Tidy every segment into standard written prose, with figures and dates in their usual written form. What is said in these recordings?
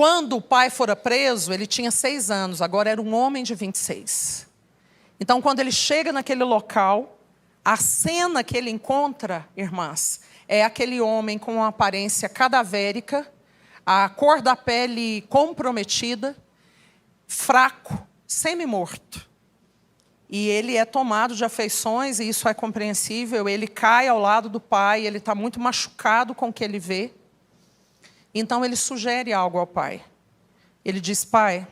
Quando o pai fora preso, ele tinha 6 anos, agora era um homem de 26. Então, quando ele chega naquele local, a cena que ele encontra, irmãs, é aquele homem com uma aparência cadavérica, a cor da pele comprometida, fraco, semi-morto. E ele é tomado de afeições, e isso é compreensível. Ele cai ao lado do pai, ele está muito machucado com o que ele vê. Então ele sugere algo ao pai. Ele diz: pai,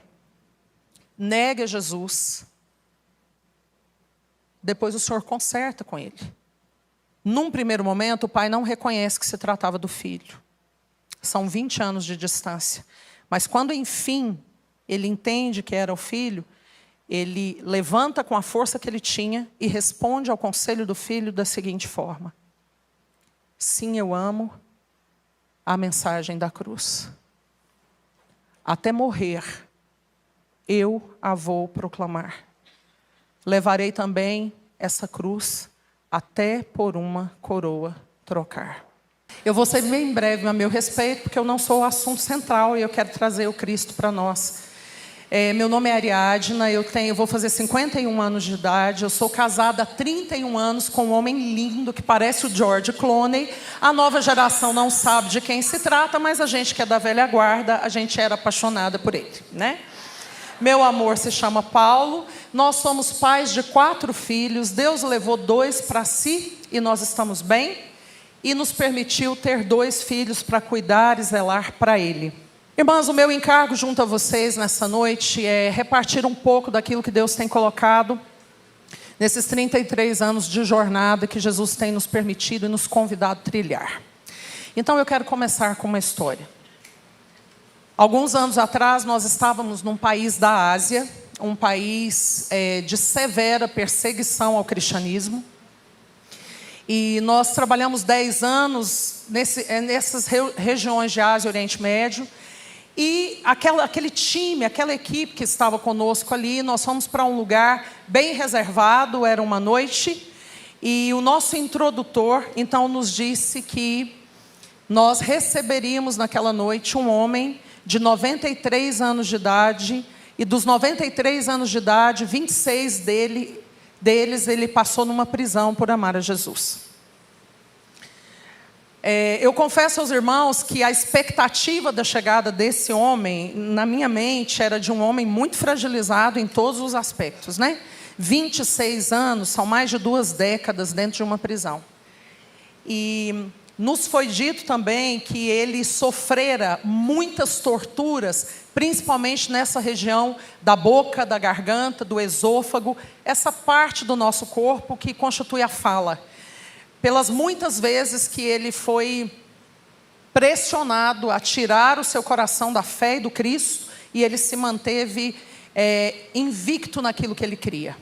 negue a Jesus. Depois o senhor conserta com ele. Num primeiro momento, o pai não reconhece que se tratava do filho. São 20 anos de distância. Mas quando, enfim, ele entende que era o filho, ele levanta com a força que ele tinha e responde ao conselho do filho da seguinte forma: sim, eu amo a mensagem da cruz. Até morrer, eu a vou proclamar. Levarei também essa cruz até por uma coroa trocar. Eu vou ser bem breve a meu respeito, porque eu não sou o assunto central e eu quero trazer o Cristo para nós. Meu nome é Ariadna, eu vou fazer 51 anos de idade, eu sou casada há 31 anos com um homem lindo que parece o George Clooney. A nova geração não sabe de quem se trata, mas a gente que é da velha guarda, a gente era apaixonada por ele, né? Meu amor se chama Paulo, nós somos pais de 4 filhos, Deus levou 2 para si e nós estamos bem, e nos permitiu ter 2 filhos para cuidar e zelar para ele. Irmãs, o meu encargo junto a vocês nessa noite é repartir um pouco daquilo que Deus tem colocado nesses 33 anos de jornada que Jesus tem nos permitido e nos convidado a trilhar. Então eu quero começar com uma história. Alguns anos atrás nós estávamos num país da Ásia, um país de severa perseguição ao cristianismo. E nós trabalhamos 10 anos nessas regiões de Ásia e Oriente Médio. E aquele time, aquela equipe que estava conosco ali, nós fomos para um lugar bem reservado, era uma noite. E o nosso introdutor, então, nos disse que nós receberíamos naquela noite um homem de 93 anos de idade. E dos 93 anos de idade, 26 deles ele passou numa prisão por amar a Jesus. Eu confesso aos irmãos que a expectativa da chegada desse homem, na minha mente, era de um homem muito fragilizado em todos os aspectos, né? 26 anos, são mais de 2 décadas dentro de uma prisão. E nos foi dito também que ele sofrera muitas torturas, principalmente nessa região da boca, da garganta, do esôfago, essa parte do nosso corpo que constitui a fala. Pelas muitas vezes que ele foi pressionado a tirar o seu coração da fé e do Cristo, e ele se manteve invicto naquilo que ele cria.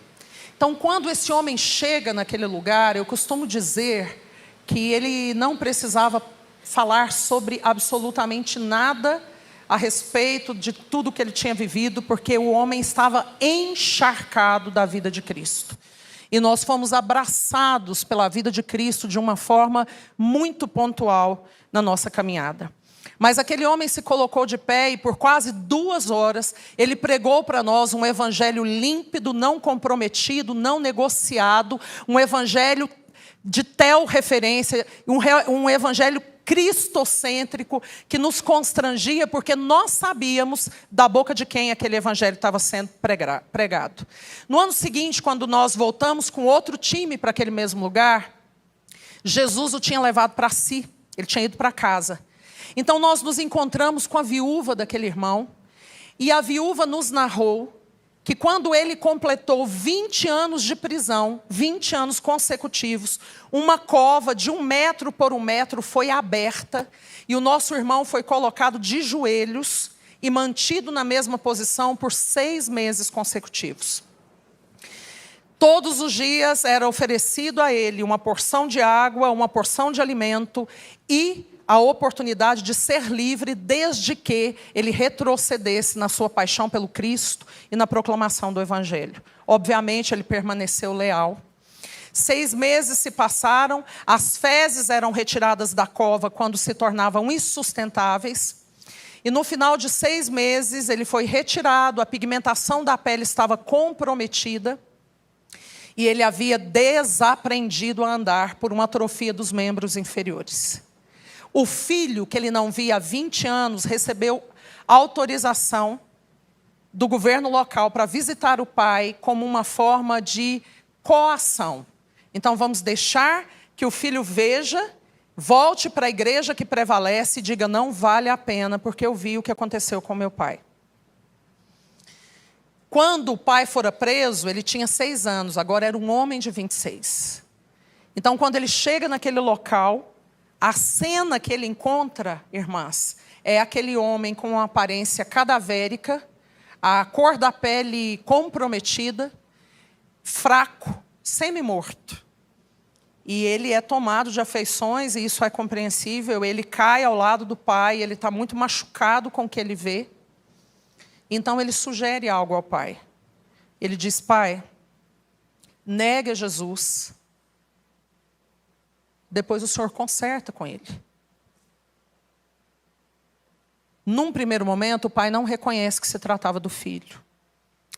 Então, quando esse homem chega naquele lugar, eu costumo dizer que ele não precisava falar sobre absolutamente nada a respeito de tudo que ele tinha vivido, porque o homem estava encharcado da vida de Cristo. E nós fomos abraçados pela vida de Cristo de uma forma muito pontual na nossa caminhada. Mas aquele homem se colocou de pé e por quase 2 horas ele pregou para nós um evangelho límpido, não comprometido, não negociado, um evangelho de referência, um evangelho cristocêntrico que nos constrangia porque nós sabíamos da boca de quem aquele evangelho estava sendo pregado. No ano seguinte, quando nós voltamos com outro time para aquele mesmo lugar, Jesus o tinha levado para si, ele tinha ido para casa. Então nós nos encontramos com a viúva daquele irmão, e a viúva nos narrou que quando ele completou 20 anos de prisão, 20 anos consecutivos, uma cova de 1 metro por 1 metro foi aberta, e o nosso irmão foi colocado de joelhos e mantido na mesma posição por 6 meses consecutivos. Todos os dias era oferecido a ele uma porção de água, uma porção de alimento e a oportunidade de ser livre desde que ele retrocedesse na sua paixão pelo Cristo e na proclamação do Evangelho. Obviamente, ele permaneceu leal. 6 meses se passaram, as fezes eram retiradas da cova quando se tornavam insustentáveis. E no final de 6 meses, ele foi retirado, a pigmentação da pele estava comprometida, e ele havia desaprendido a andar por uma atrofia dos membros inferiores. O filho, que ele não via há 20 anos, recebeu autorização do governo local para visitar o pai como uma forma de coação. Então, vamos deixar que o filho veja, volte para a igreja que prevalece e diga, não vale a pena, porque eu vi o que aconteceu com meu pai. Quando o pai fora preso, ele tinha 6 anos, agora era um homem de 26. Então, quando ele chega naquele local, a cena que ele encontra, irmãs, é aquele homem com uma aparência cadavérica, a cor da pele comprometida, fraco, semi-morto. E ele é tomado de afeições, e isso é compreensível, ele cai ao lado do pai, ele está muito machucado com o que ele vê. Então ele sugere algo ao pai. Ele diz, pai, negue a Jesus, depois o senhor conserta com ele. Num primeiro momento, o pai não reconhece que se tratava do filho.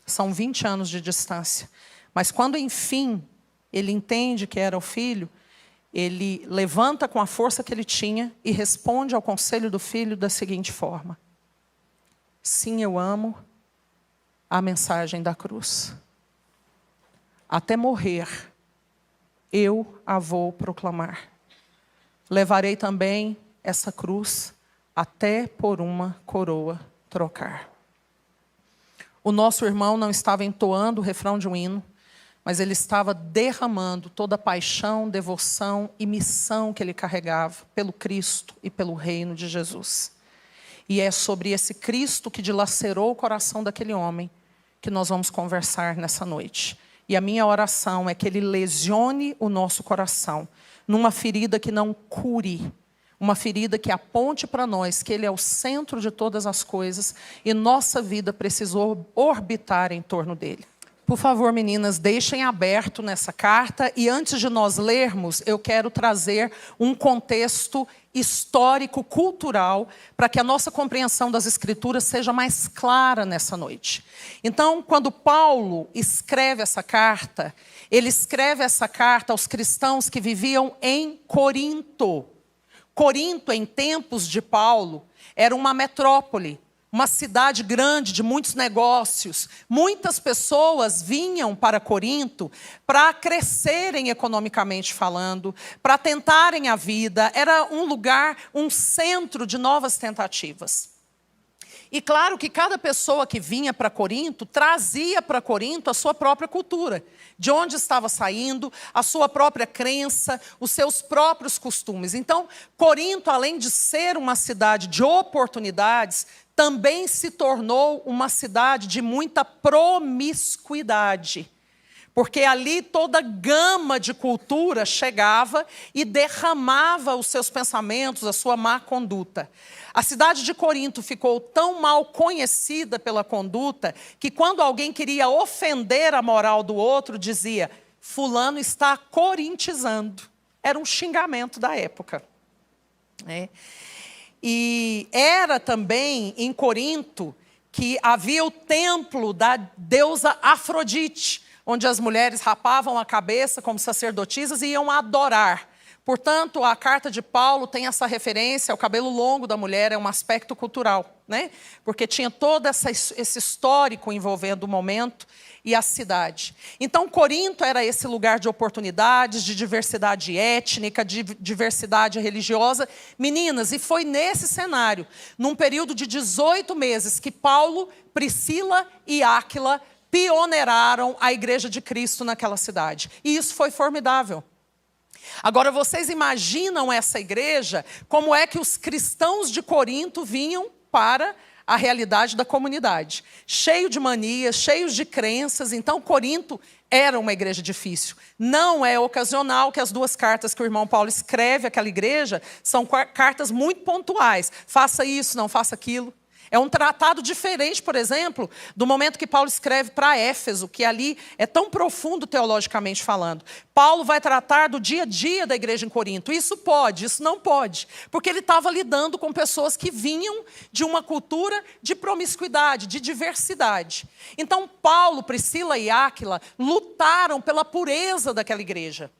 São 20 anos de distância. Mas quando, enfim, ele entende que era o filho, ele levanta com a força que ele tinha e responde ao conselho do filho da seguinte forma. Sim, eu amo a mensagem da cruz. Até morrer, eu a vou proclamar. Levarei também essa cruz até por uma coroa trocar. O nosso irmão não estava entoando o refrão de um hino, mas ele estava derramando toda a paixão, devoção e missão que ele carregava pelo Cristo e pelo reino de Jesus. E é sobre esse Cristo que dilacerou o coração daquele homem que nós vamos conversar nessa noite. E a minha oração é que ele lesione o nosso coração numa ferida que não cure, uma ferida que aponte para nós que ele é o centro de todas as coisas e nossa vida precisou orbitar em torno dele. Por favor, meninas, deixem aberto nessa carta e antes de nós lermos, eu quero trazer um contexto histórico, cultural, para que a nossa compreensão das Escrituras seja mais clara nessa noite. Então, quando Paulo escreve essa carta, ele escreve essa carta aos cristãos que viviam em Corinto. Corinto, em tempos de Paulo, era uma metrópole. Uma cidade grande, de muitos negócios. Muitas pessoas vinham para Corinto para crescerem economicamente falando, para tentarem a vida. Era um lugar, um centro de novas tentativas. E claro que cada pessoa que vinha para Corinto, trazia para Corinto a sua própria cultura. De onde estava saindo, a sua própria crença, os seus próprios costumes. Então, Corinto, além de ser uma cidade de oportunidades, também se tornou uma cidade de muita promiscuidade. Porque ali toda gama de cultura chegava e derramava os seus pensamentos, a sua má conduta. A cidade de Corinto ficou tão mal conhecida pela conduta que quando alguém queria ofender a moral do outro, dizia, fulano está corintizando. Era um xingamento da época. E era também em Corinto que havia o templo da deusa Afrodite, onde as mulheres rapavam a cabeça como sacerdotisas e iam adorar. Portanto, a carta de Paulo tem essa referência ao cabelo longo da mulher, é um aspecto cultural, né? Porque tinha todo esse histórico envolvendo o momento e a cidade. Então, Corinto era esse lugar de oportunidades, de diversidade étnica, de diversidade religiosa. Meninas, e foi nesse cenário, num período de 18 meses, que Paulo, Priscila e Áquila pioneiraram a igreja de Cristo naquela cidade. E isso foi formidável. Agora, vocês imaginam essa igreja, como é que os cristãos de Corinto vinham para a realidade da comunidade. Cheio de manias, cheios de crenças. Então, Corinto era uma igreja difícil. Não é ocasional que as 2 cartas que o irmão Paulo escreve àquela igreja são cartas muito pontuais. Faça isso, não faça aquilo. É um tratado diferente, por exemplo, do momento que Paulo escreve para Éfeso, que ali é tão profundo teologicamente falando. Paulo vai tratar do dia a dia da igreja em Corinto. Isso pode, isso não pode. Porque ele estava lidando com pessoas que vinham de uma cultura de promiscuidade, de diversidade. Então, Paulo, Priscila e Áquila lutaram pela pureza daquela igreja.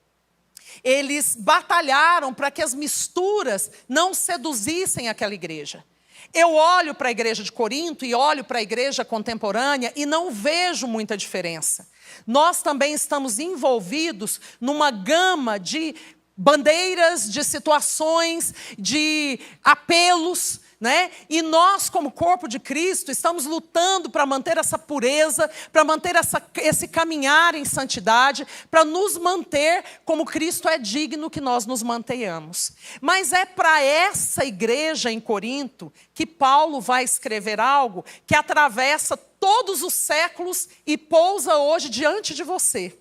Eles batalharam para que as misturas não seduzissem aquela igreja. Eu olho para a igreja de Corinto e olho para a igreja contemporânea e não vejo muita diferença. Nós também estamos envolvidos numa gama de bandeiras, de situações, de apelos, né? E nós, como corpo de Cristo, estamos lutando para manter essa pureza, para manter esse caminhar em santidade, para nos manter como Cristo é digno que nós nos mantenhamos. Mas é para essa igreja em Corinto que Paulo vai escrever algo que atravessa todos os séculos e pousa hoje diante de você.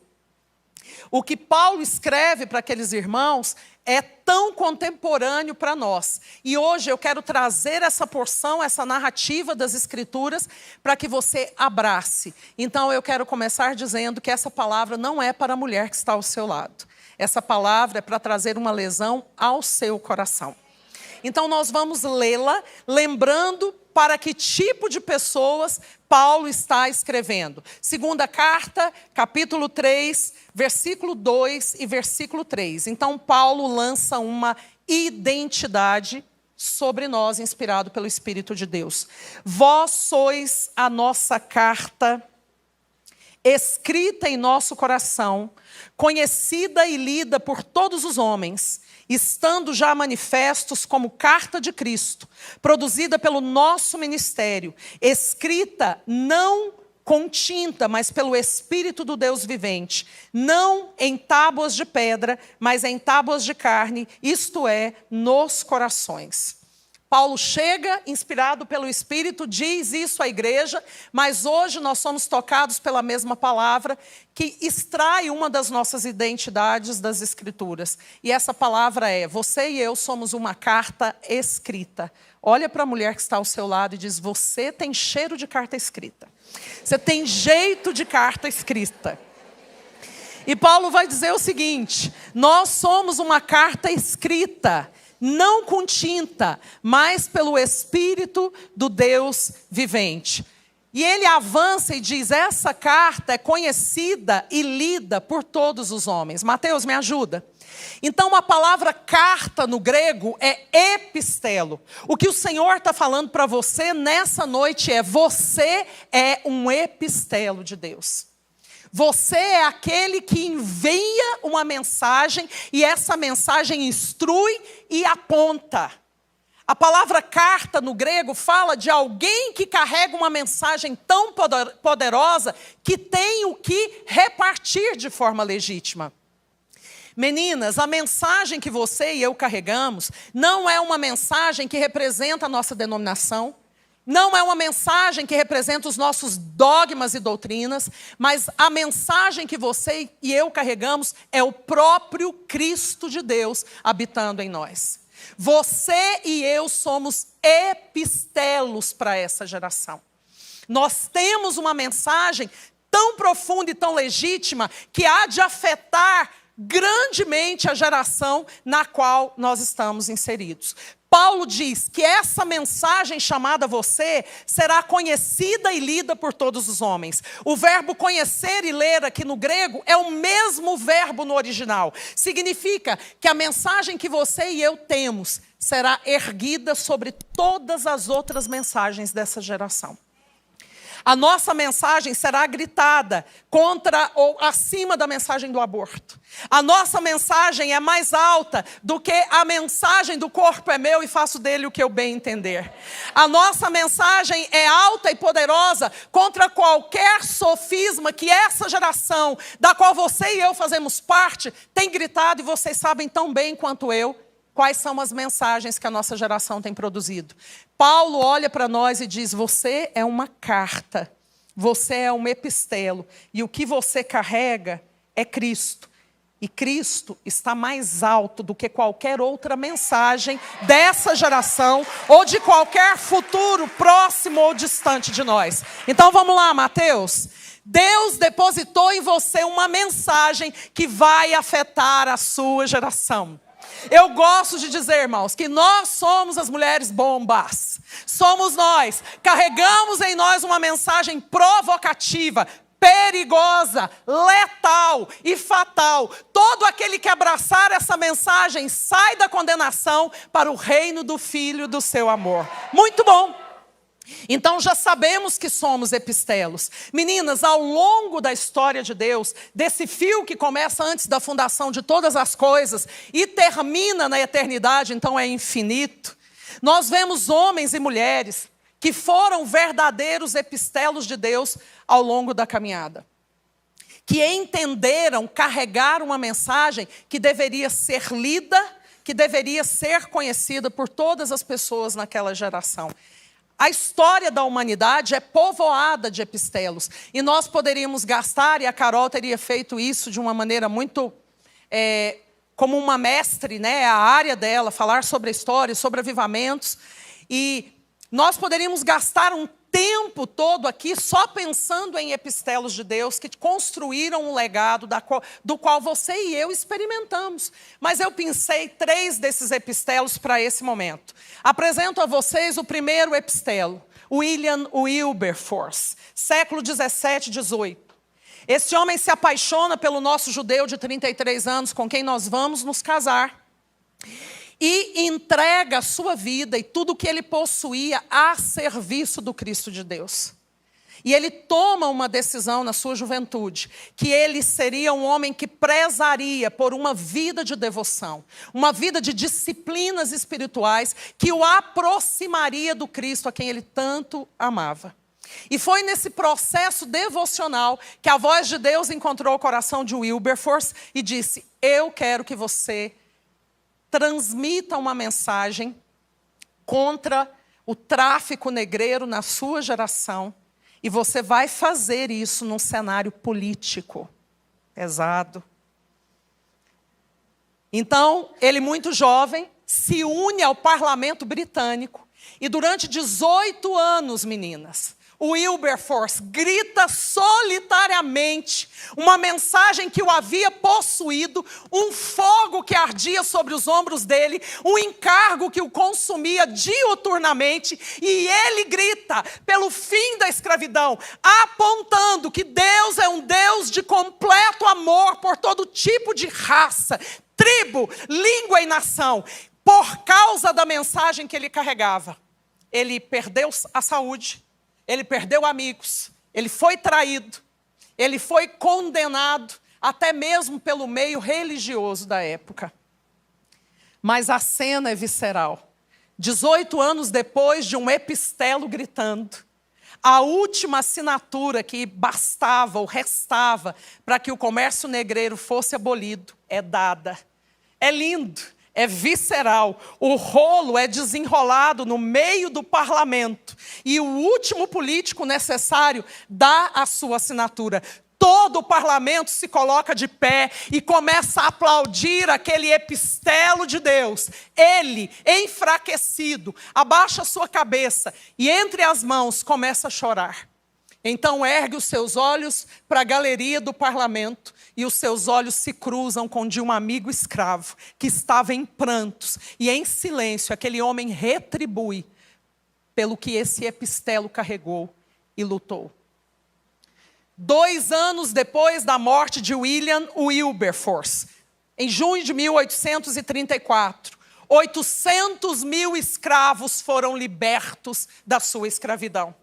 O que Paulo escreve para aqueles irmãos é tão contemporâneo para nós. E hoje eu quero trazer essa porção, essa narrativa das Escrituras, para que você abrace. Então eu quero começar dizendo que essa palavra não é para a mulher que está ao seu lado. Essa palavra é para trazer uma lesão ao seu coração. Então nós vamos lê-la, lembrando para que tipo de pessoas Paulo está escrevendo. Segunda carta, capítulo 3, versículo 2 e versículo 3. Então Paulo lança uma identidade sobre nós, inspirado pelo Espírito de Deus. Vós sois a nossa carta, escrita em nosso coração, conhecida e lida por todos os homens, estando já manifestos como carta de Cristo, produzida pelo nosso ministério, escrita não com tinta, mas pelo Espírito do Deus vivente, não em tábuas de pedra, mas em tábuas de carne, isto é, nos corações. Paulo chega, inspirado pelo Espírito, diz isso à igreja, mas hoje nós somos tocados pela mesma palavra que extrai uma das nossas identidades das Escrituras. E essa palavra é: você e eu somos uma carta escrita. Olha para a mulher que está ao seu lado e diz: você tem cheiro de carta escrita. Você tem jeito de carta escrita. E Paulo vai dizer o seguinte: nós somos uma carta escrita, não com tinta, mas pelo Espírito do Deus vivente. E ele avança e diz: essa carta é conhecida e lida por todos os homens. Mateus, me ajuda. Então a palavra carta no grego é epistelo. O que o Senhor está falando para você nessa noite é: você é um epistelo de Deus. Você é aquele que envia uma mensagem e essa mensagem instrui e aponta. A palavra carta no grego fala de alguém que carrega uma mensagem tão poderosa que tem o que repartir de forma legítima. Meninas, a mensagem que você e eu carregamos não é uma mensagem que representa a nossa denominação. Não é uma mensagem que representa os nossos dogmas e doutrinas, mas a mensagem que você e eu carregamos é o próprio Cristo de Deus habitando em nós. Você e eu somos epistelos para essa geração. Nós temos uma mensagem tão profunda e tão legítima que há de afetar grandemente a geração na qual nós estamos inseridos. Paulo diz que essa mensagem chamada você será conhecida e lida por todos os homens. O verbo conhecer e ler aqui no grego é o mesmo verbo no original. Significa que a mensagem que você e eu temos será erguida sobre todas as outras mensagens dessa geração. A nossa mensagem será gritada contra ou acima da mensagem do aborto. A nossa mensagem é mais alta do que a mensagem do corpo é meu e faço dele o que eu bem entender. A nossa mensagem é alta e poderosa contra qualquer sofisma que essa geração, da qual você e eu fazemos parte, tem gritado, e vocês sabem tão bem quanto eu quais são as mensagens que a nossa geração tem produzido. Paulo olha para nós e diz: você é uma carta, você é um epistelo, e o que você carrega é Cristo. E Cristo está mais alto do que qualquer outra mensagem dessa geração ou de qualquer futuro próximo ou distante de nós. Então vamos lá, Mateus. Deus depositou em você uma mensagem que vai afetar a sua geração. Eu gosto de dizer, irmãos, que nós somos as mulheres bombas. Somos nós. Carregamos em nós uma mensagem provocativa, perigosa, letal e fatal. Todo aquele que abraçar essa mensagem sai da condenação para o reino do Filho do seu amor. Muito bom. Então já sabemos que somos epistelos. Meninas, ao longo da história de Deus, desse fio que começa antes da fundação de todas as coisas e termina na eternidade, então é infinito, nós vemos homens e mulheres que foram verdadeiros epistelos de Deus ao longo da caminhada. Que entenderam carregar uma mensagem que deveria ser lida, que deveria ser conhecida por todas as pessoas naquela geração. A história da humanidade é povoada de epistelos. E nós poderíamos gastar, e a Carol teria feito isso de uma maneira muito... como uma mestre, né? A área dela, falar sobre a história, sobre avivamentos. E nós poderíamos gastar um tempo todo aqui só pensando em epistelos de Deus que construíram um legado do qual você e eu experimentamos. Mas eu pensei 3 desses epistelos para esse momento. Apresento a vocês o primeiro epistelo, William Wilberforce, século 17, 18. Esse homem se apaixona pelo nosso judeu de 33 anos, com quem nós vamos nos casar. E entrega a sua vida e tudo o que ele possuía a serviço do Cristo de Deus. E ele toma uma decisão na sua juventude, que ele seria um homem que prezaria por uma vida de devoção, uma vida de disciplinas espirituais, que o aproximaria do Cristo a quem ele tanto amava. E foi nesse processo devocional que a voz de Deus encontrou o coração de Wilberforce e disse: eu quero que você transmita uma mensagem contra o tráfico negreiro na sua geração. E você vai fazer isso num cenário político pesado. Então, ele muito jovem, se une ao parlamento britânico. E durante 18 anos, meninas, o Wilberforce grita solitariamente uma mensagem que o havia possuído, um fogo que ardia sobre os ombros dele, um encargo que o consumia diuturnamente, e ele grita pelo fim da escravidão, apontando que Deus é um Deus de completo amor por todo tipo de raça, tribo, língua e nação. Por causa da mensagem que ele carregava, ele perdeu a saúde, ele perdeu amigos, ele foi traído, ele foi condenado, até mesmo pelo meio religioso da época. Mas a cena é visceral. 18 anos depois de um epistelo gritando, a última assinatura que bastava ou restava para que o comércio negreiro fosse abolido é dada. É lindo. É visceral, o rolo é desenrolado no meio do parlamento e o último político necessário dá a sua assinatura. Todo o parlamento se coloca de pé e começa a aplaudir aquele epistelo de Deus. Ele, enfraquecido, abaixa a sua cabeça e entre as mãos começa a chorar. Então ergue os seus olhos para a galeria do parlamento e os seus olhos se cruzam com o de um amigo escravo que estava em prantos. E em silêncio aquele homem retribui pelo que esse epistelo carregou e lutou. 2 anos depois da morte de William Wilberforce, em junho de 1834, 800 mil escravos foram libertos da sua escravidão.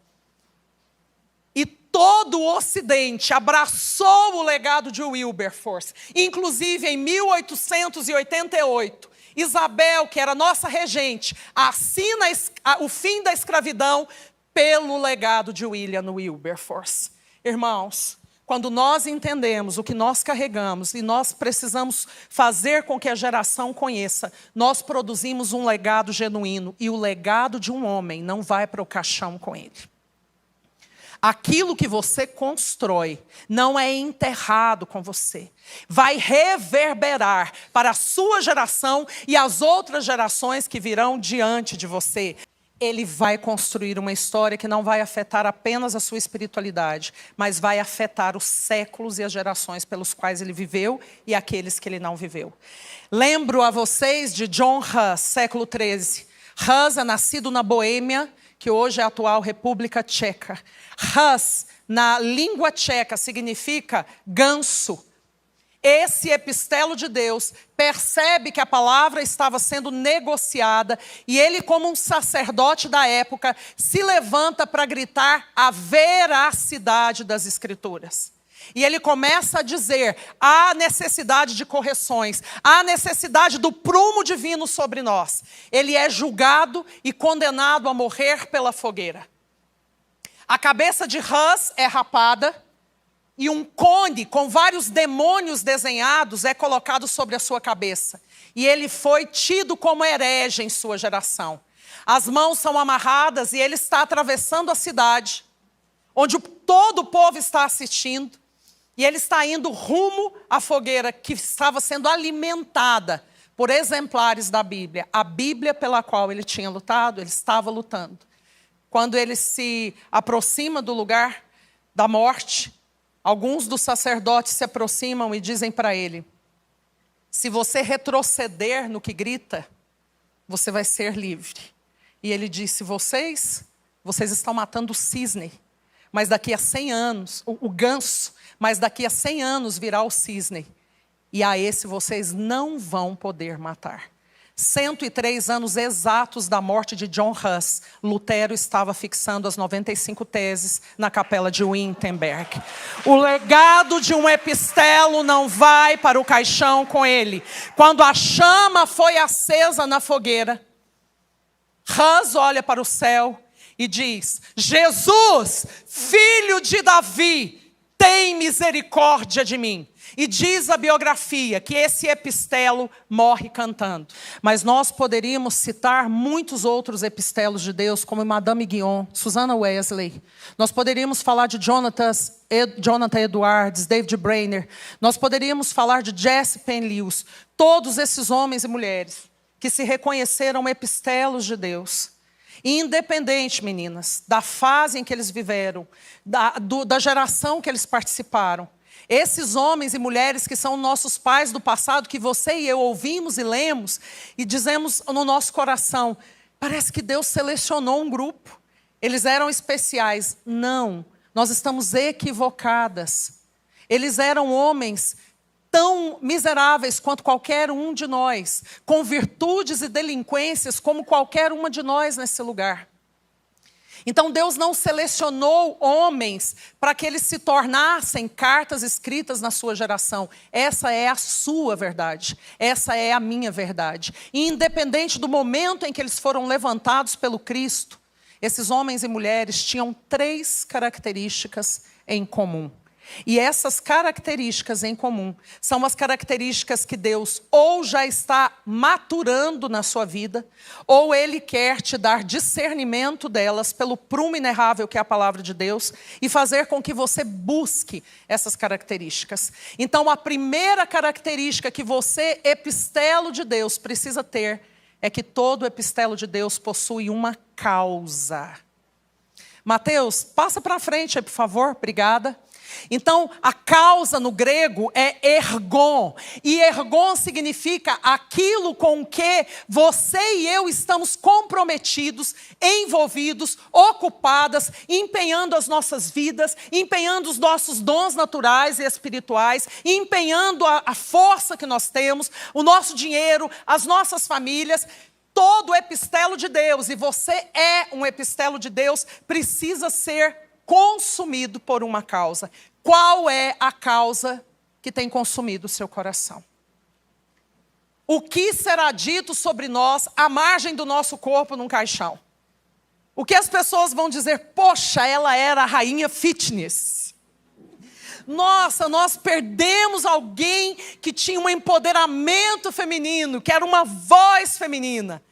E todo o Ocidente abraçou o legado de Wilberforce. Inclusive, em 1888, Isabel, que era nossa regente, assina o fim da escravidão pelo legado de William Wilberforce. Irmãos, quando nós entendemos o que nós carregamos e nós precisamos fazer com que a geração conheça, nós produzimos um legado genuíno. E o legado de um homem não vai para o caixão com ele. aquilo que você constrói não é enterrado com você. Vai reverberar para a sua geração e as outras gerações que virão diante de você. Ele vai construir uma história que não vai afetar apenas a sua espiritualidade, mas vai afetar os séculos e as gerações pelos quais ele viveu e aqueles que ele não viveu. Lembro a vocês de John Hus, século XIII. Hus é nascido na Boêmia, que hoje é a atual República Tcheca. Hus, na língua tcheca, significa ganso. Esse epistelo de Deus percebe que a palavra estava sendo negociada e ele, como um sacerdote da época, se levanta para gritar a veracidade das Escrituras. E ele começa a dizer, há necessidade de correções, há necessidade do prumo divino sobre nós. Ele é julgado e condenado a morrer pela fogueira. A cabeça de Hus é rapada e um cone com vários demônios desenhados é colocado sobre a sua cabeça. E ele foi tido como herege em sua geração. As mãos são amarradas e ele está atravessando a cidade, onde todo o povo está assistindo. E ele está indo rumo à fogueira que estava sendo alimentada por exemplares da Bíblia. A Bíblia pela qual ele tinha lutado, ele estava lutando. Quando ele se aproxima do lugar da morte, alguns dos sacerdotes se aproximam e dizem para ele, se você retroceder no que grita, você vai ser livre. E ele disse, vocês estão matando o cisne, mas daqui a 100 anos, o ganso, mas daqui a 100 anos virá o cisne, e a esse vocês não vão poder matar. 103 anos exatos da morte de John Hus, Lutero estava fixando as 95 teses na capela de Wittenberg. O legado de um epistelo não vai para o caixão com ele. Quando a chama foi acesa na fogueira, Hus olha para o céu e diz, Jesus, filho de Davi, tem misericórdia de mim. E diz a biografia que esse epistelo morre cantando. Mas nós poderíamos citar muitos outros epistelos de Deus, como Madame Guyon, Susanna Wesley. Nós poderíamos falar de Jonathan Edwards, David Brainerd. Nós poderíamos falar de Jesse Penn Lewis. Todos esses homens e mulheres que se reconheceram epistelos de Deus. E independente, meninas, da fase em que eles viveram, da geração que eles participaram, esses homens e mulheres que são nossos pais do passado, que você e eu ouvimos e lemos, e dizemos no nosso coração, parece que Deus selecionou um grupo, eles eram especiais. Não, nós estamos equivocadas. Eles eram homens tão miseráveis quanto qualquer um de nós, com virtudes e delinquências como qualquer uma de nós nesse lugar. Então Deus não selecionou homens para que eles se tornassem cartas escritas na sua geração. Essa é a sua verdade, essa é a minha verdade. E independente do momento em que eles foram levantados pelo Cristo, esses homens e mulheres tinham 3 características em comum. E essas características em comum são as características que Deus ou já está maturando na sua vida, ou Ele quer te dar discernimento delas pelo prumo inerrável que é a palavra de Deus e fazer com que você busque essas características. Então, a primeira característica que você, epistelo de Deus, precisa ter é que todo epistelo de Deus possui uma causa. Mateus, passa para frente aí, por favor, obrigada. Então, a causa no grego é ergon. E ergon significa aquilo com que você e eu estamos comprometidos, envolvidos, ocupadas, empenhando as nossas vidas, empenhando os nossos dons naturais e espirituais, empenhando a força que nós temos, o nosso dinheiro, as nossas famílias. Todo epistelo de Deus, e você é um epistelo de Deus, precisa ser consumido por uma causa. Qual é a causa que tem consumido o seu coração? O que será dito sobre nós à margem do nosso corpo num caixão? O que as pessoas vão dizer? Poxa, ela era a rainha fitness. Nossa, nós perdemos alguém que tinha um empoderamento feminino, que era uma voz feminina.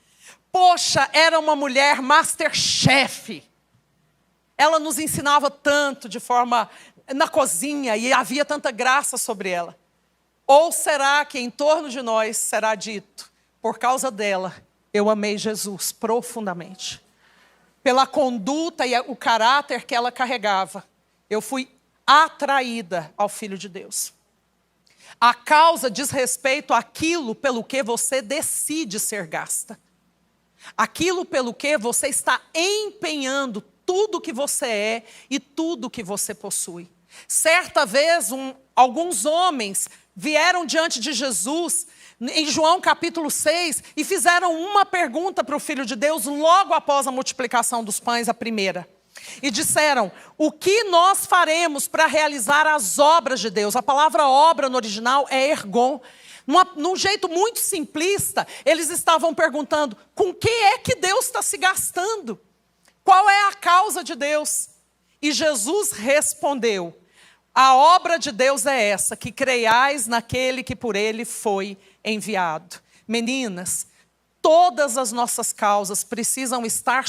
Poxa, era uma mulher masterchef. ela nos ensinava tanto de forma na cozinha e havia tanta graça sobre ela? Ou será que em torno de nós será dito, por causa dela, eu amei Jesus profundamente? Pela conduta e o caráter que ela carregava, eu fui atraída ao Filho de Deus. A causa diz respeito àquilo pelo que você decide ser gasta. Aquilo pelo que você está empenhando tudo que você é e tudo que você possui. Certa vez, alguns homens vieram diante de Jesus, em João capítulo 6, e fizeram uma pergunta para o Filho de Deus, logo após a multiplicação dos pães, a primeira. E disseram, o que nós faremos para realizar as obras de Deus? A palavra obra no original é ergon. Num jeito muito simplista, eles estavam perguntando, com que é que Deus está se gastando? Qual é a causa de Deus? E Jesus respondeu, a obra de Deus é essa, que creiais naquele que por ele foi enviado. Meninas, todas as nossas causas precisam estar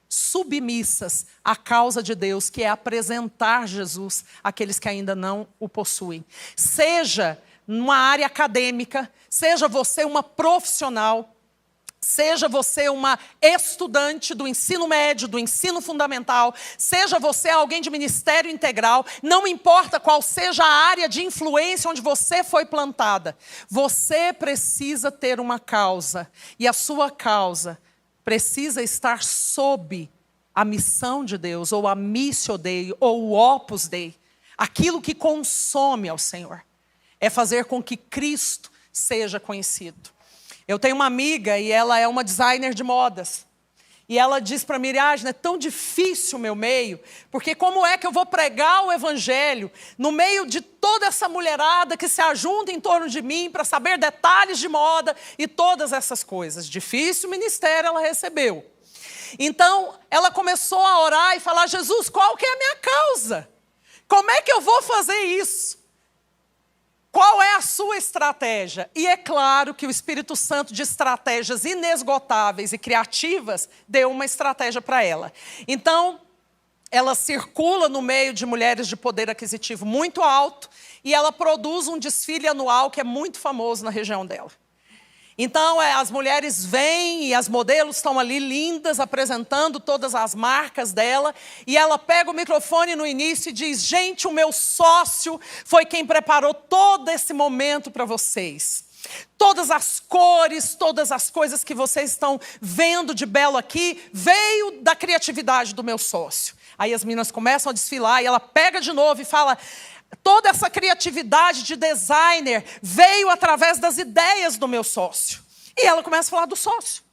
submissas à causa de Deus, que é apresentar Jesus àqueles que ainda não o possuem. Seja numa área acadêmica, seja você uma profissional, seja você uma estudante do ensino médio, do ensino fundamental, seja você alguém de ministério integral, não importa qual seja a área de influência onde você foi plantada, você precisa ter uma causa, e a sua causa precisa estar sob a missão de Deus, ou a missio Dei, ou o opus Dei. Aquilo que consome ao Senhor é fazer com que Cristo seja conhecido. Eu tenho uma amiga e ela é uma designer de modas. E ela diz para mim, Ariadne, é tão difícil o meu meio, porque como é que eu vou pregar o evangelho no meio de toda essa mulherada que se ajunta em torno de mim para saber detalhes de moda e todas essas coisas. Difícil ministério ela recebeu. Então, ela começou a orar e falar, Jesus, qual que é a minha causa? Como é que eu vou fazer isso? Qual é a sua estratégia? E é claro que o Espírito Santo, de estratégias inesgotáveis e criativas, deu uma estratégia para ela. Então, ela circula no meio de mulheres de poder aquisitivo muito alto e ela produz um desfile anual que é muito famoso na região dela. Então, as mulheres vêm e as modelos estão ali lindas, apresentando todas as marcas dela. E ela pega o microfone no início e diz, gente, o meu sócio foi quem preparou todo esse momento para vocês. Todas as cores, todas as coisas que vocês estão vendo de belo aqui, veio da criatividade do meu sócio. Aí as meninas começam a desfilar e ela pega de novo e fala... Toda essa criatividade de designer veio através das ideias do meu sócio. E ela começa a falar do sócio.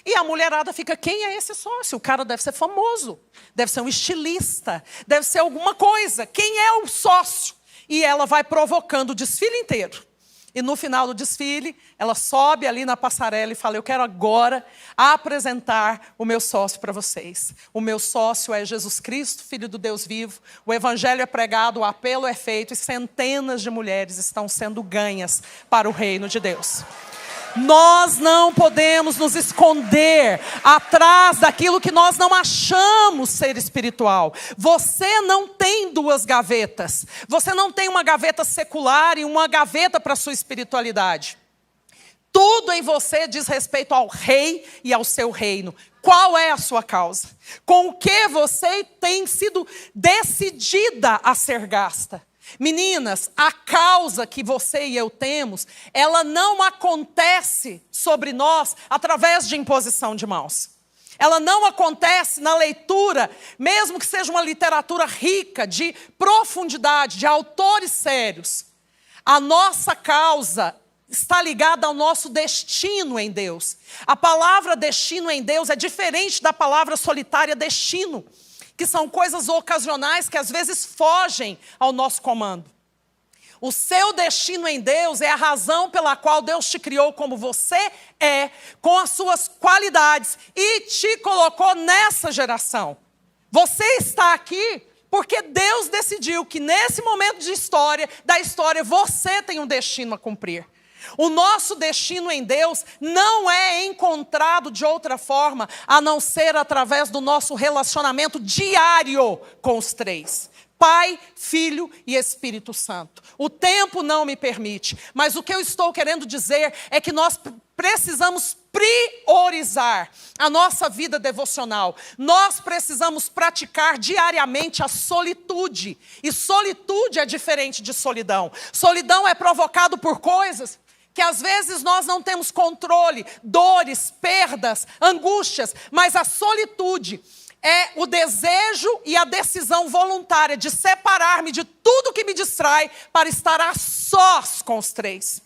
E a mulherada fica, quem é esse sócio? O cara deve ser famoso, deve ser um estilista, deve ser alguma coisa. Quem é o sócio? E ela vai provocando o desfile inteiro. E no final do desfile, ela sobe ali na passarela e fala, eu quero agora apresentar o meu sócio para vocês. O meu sócio é Jesus Cristo, Filho do Deus vivo. O evangelho é pregado, o apelo é feito e centenas de mulheres estão sendo ganhas para o reino de Deus. Nós não podemos nos esconder atrás daquilo que nós não achamos ser espiritual. Você não tem duas gavetas. Você não tem uma gaveta secular e uma gaveta para a sua espiritualidade. Tudo em você diz respeito ao rei e ao seu reino. Qual é a sua causa? Com o que você tem sido decidida a ser gasta? Meninas, a causa que você e eu temos, ela não acontece sobre nós através de imposição de mãos. Ela não acontece na leitura, mesmo que seja uma literatura rica, de profundidade, de autores sérios. A nossa causa está ligada ao nosso destino em Deus. A palavra destino em Deus é diferente da palavra solitária destino, que são coisas ocasionais que às vezes fogem ao nosso comando. O seu destino em Deus é a razão pela qual Deus te criou como você é, com as suas qualidades, e te colocou nessa geração. Você está aqui porque Deus decidiu que nesse momento da história, você tem um destino a cumprir. O nosso destino em Deus não é encontrado de outra forma, a não ser através do nosso relacionamento diário com os três: Pai, Filho e Espírito Santo. O tempo não me permite, mas o que eu estou querendo dizer é que nós precisamos priorizar a nossa vida devocional. Nós precisamos praticar diariamente a solitude. E solitude é diferente de solidão. Solidão é provocado por coisas que às vezes nós não temos controle, dores, perdas, angústias, mas a solitude é o desejo e a decisão voluntária de separar-me de tudo que me distrai para estar a sós com os três.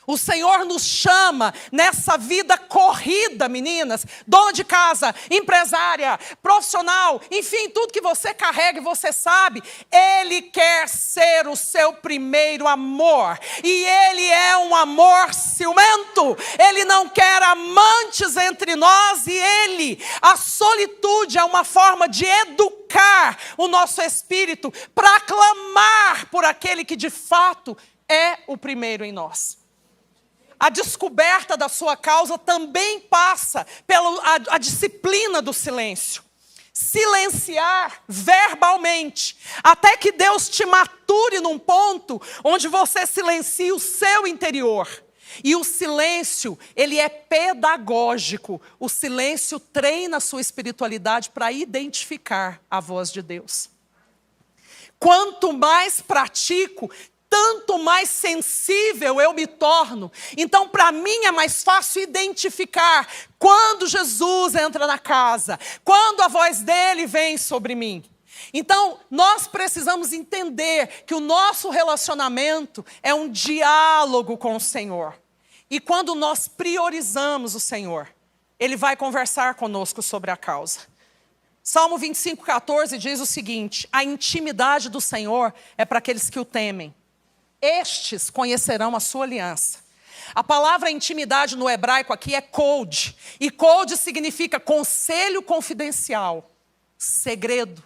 O Senhor nos chama nessa vida corrida, meninas, dona de casa, empresária, profissional, enfim, tudo que você carrega e você sabe, Ele quer ser o seu primeiro amor. E Ele é um amor ciumento. Ele não quer amantes entre nós e Ele. A solitude é uma forma de educar o nosso espírito para clamar por aquele que de fato é o primeiro em nós. A descoberta da sua causa também passa pela disciplina do silêncio. Silenciar verbalmente, até que Deus te mature num ponto onde você silencia o seu interior. E o silêncio, ele é pedagógico. O silêncio treina a sua espiritualidade para identificar a voz de Deus. Quanto mais pratico, tanto mais sensível eu me torno. Então, para mim é mais fácil identificar quando Jesus entra na casa, quando a voz dele vem sobre mim. Então, nós precisamos entender que o nosso relacionamento é um diálogo com o Senhor. E quando nós priorizamos o Senhor, Ele vai conversar conosco sobre a causa. Salmo 25:14 diz o seguinte: a intimidade do Senhor é para aqueles que o temem. Estes conhecerão a sua aliança. A palavra intimidade no hebraico aqui é kod. E kod significa conselho confidencial, segredo,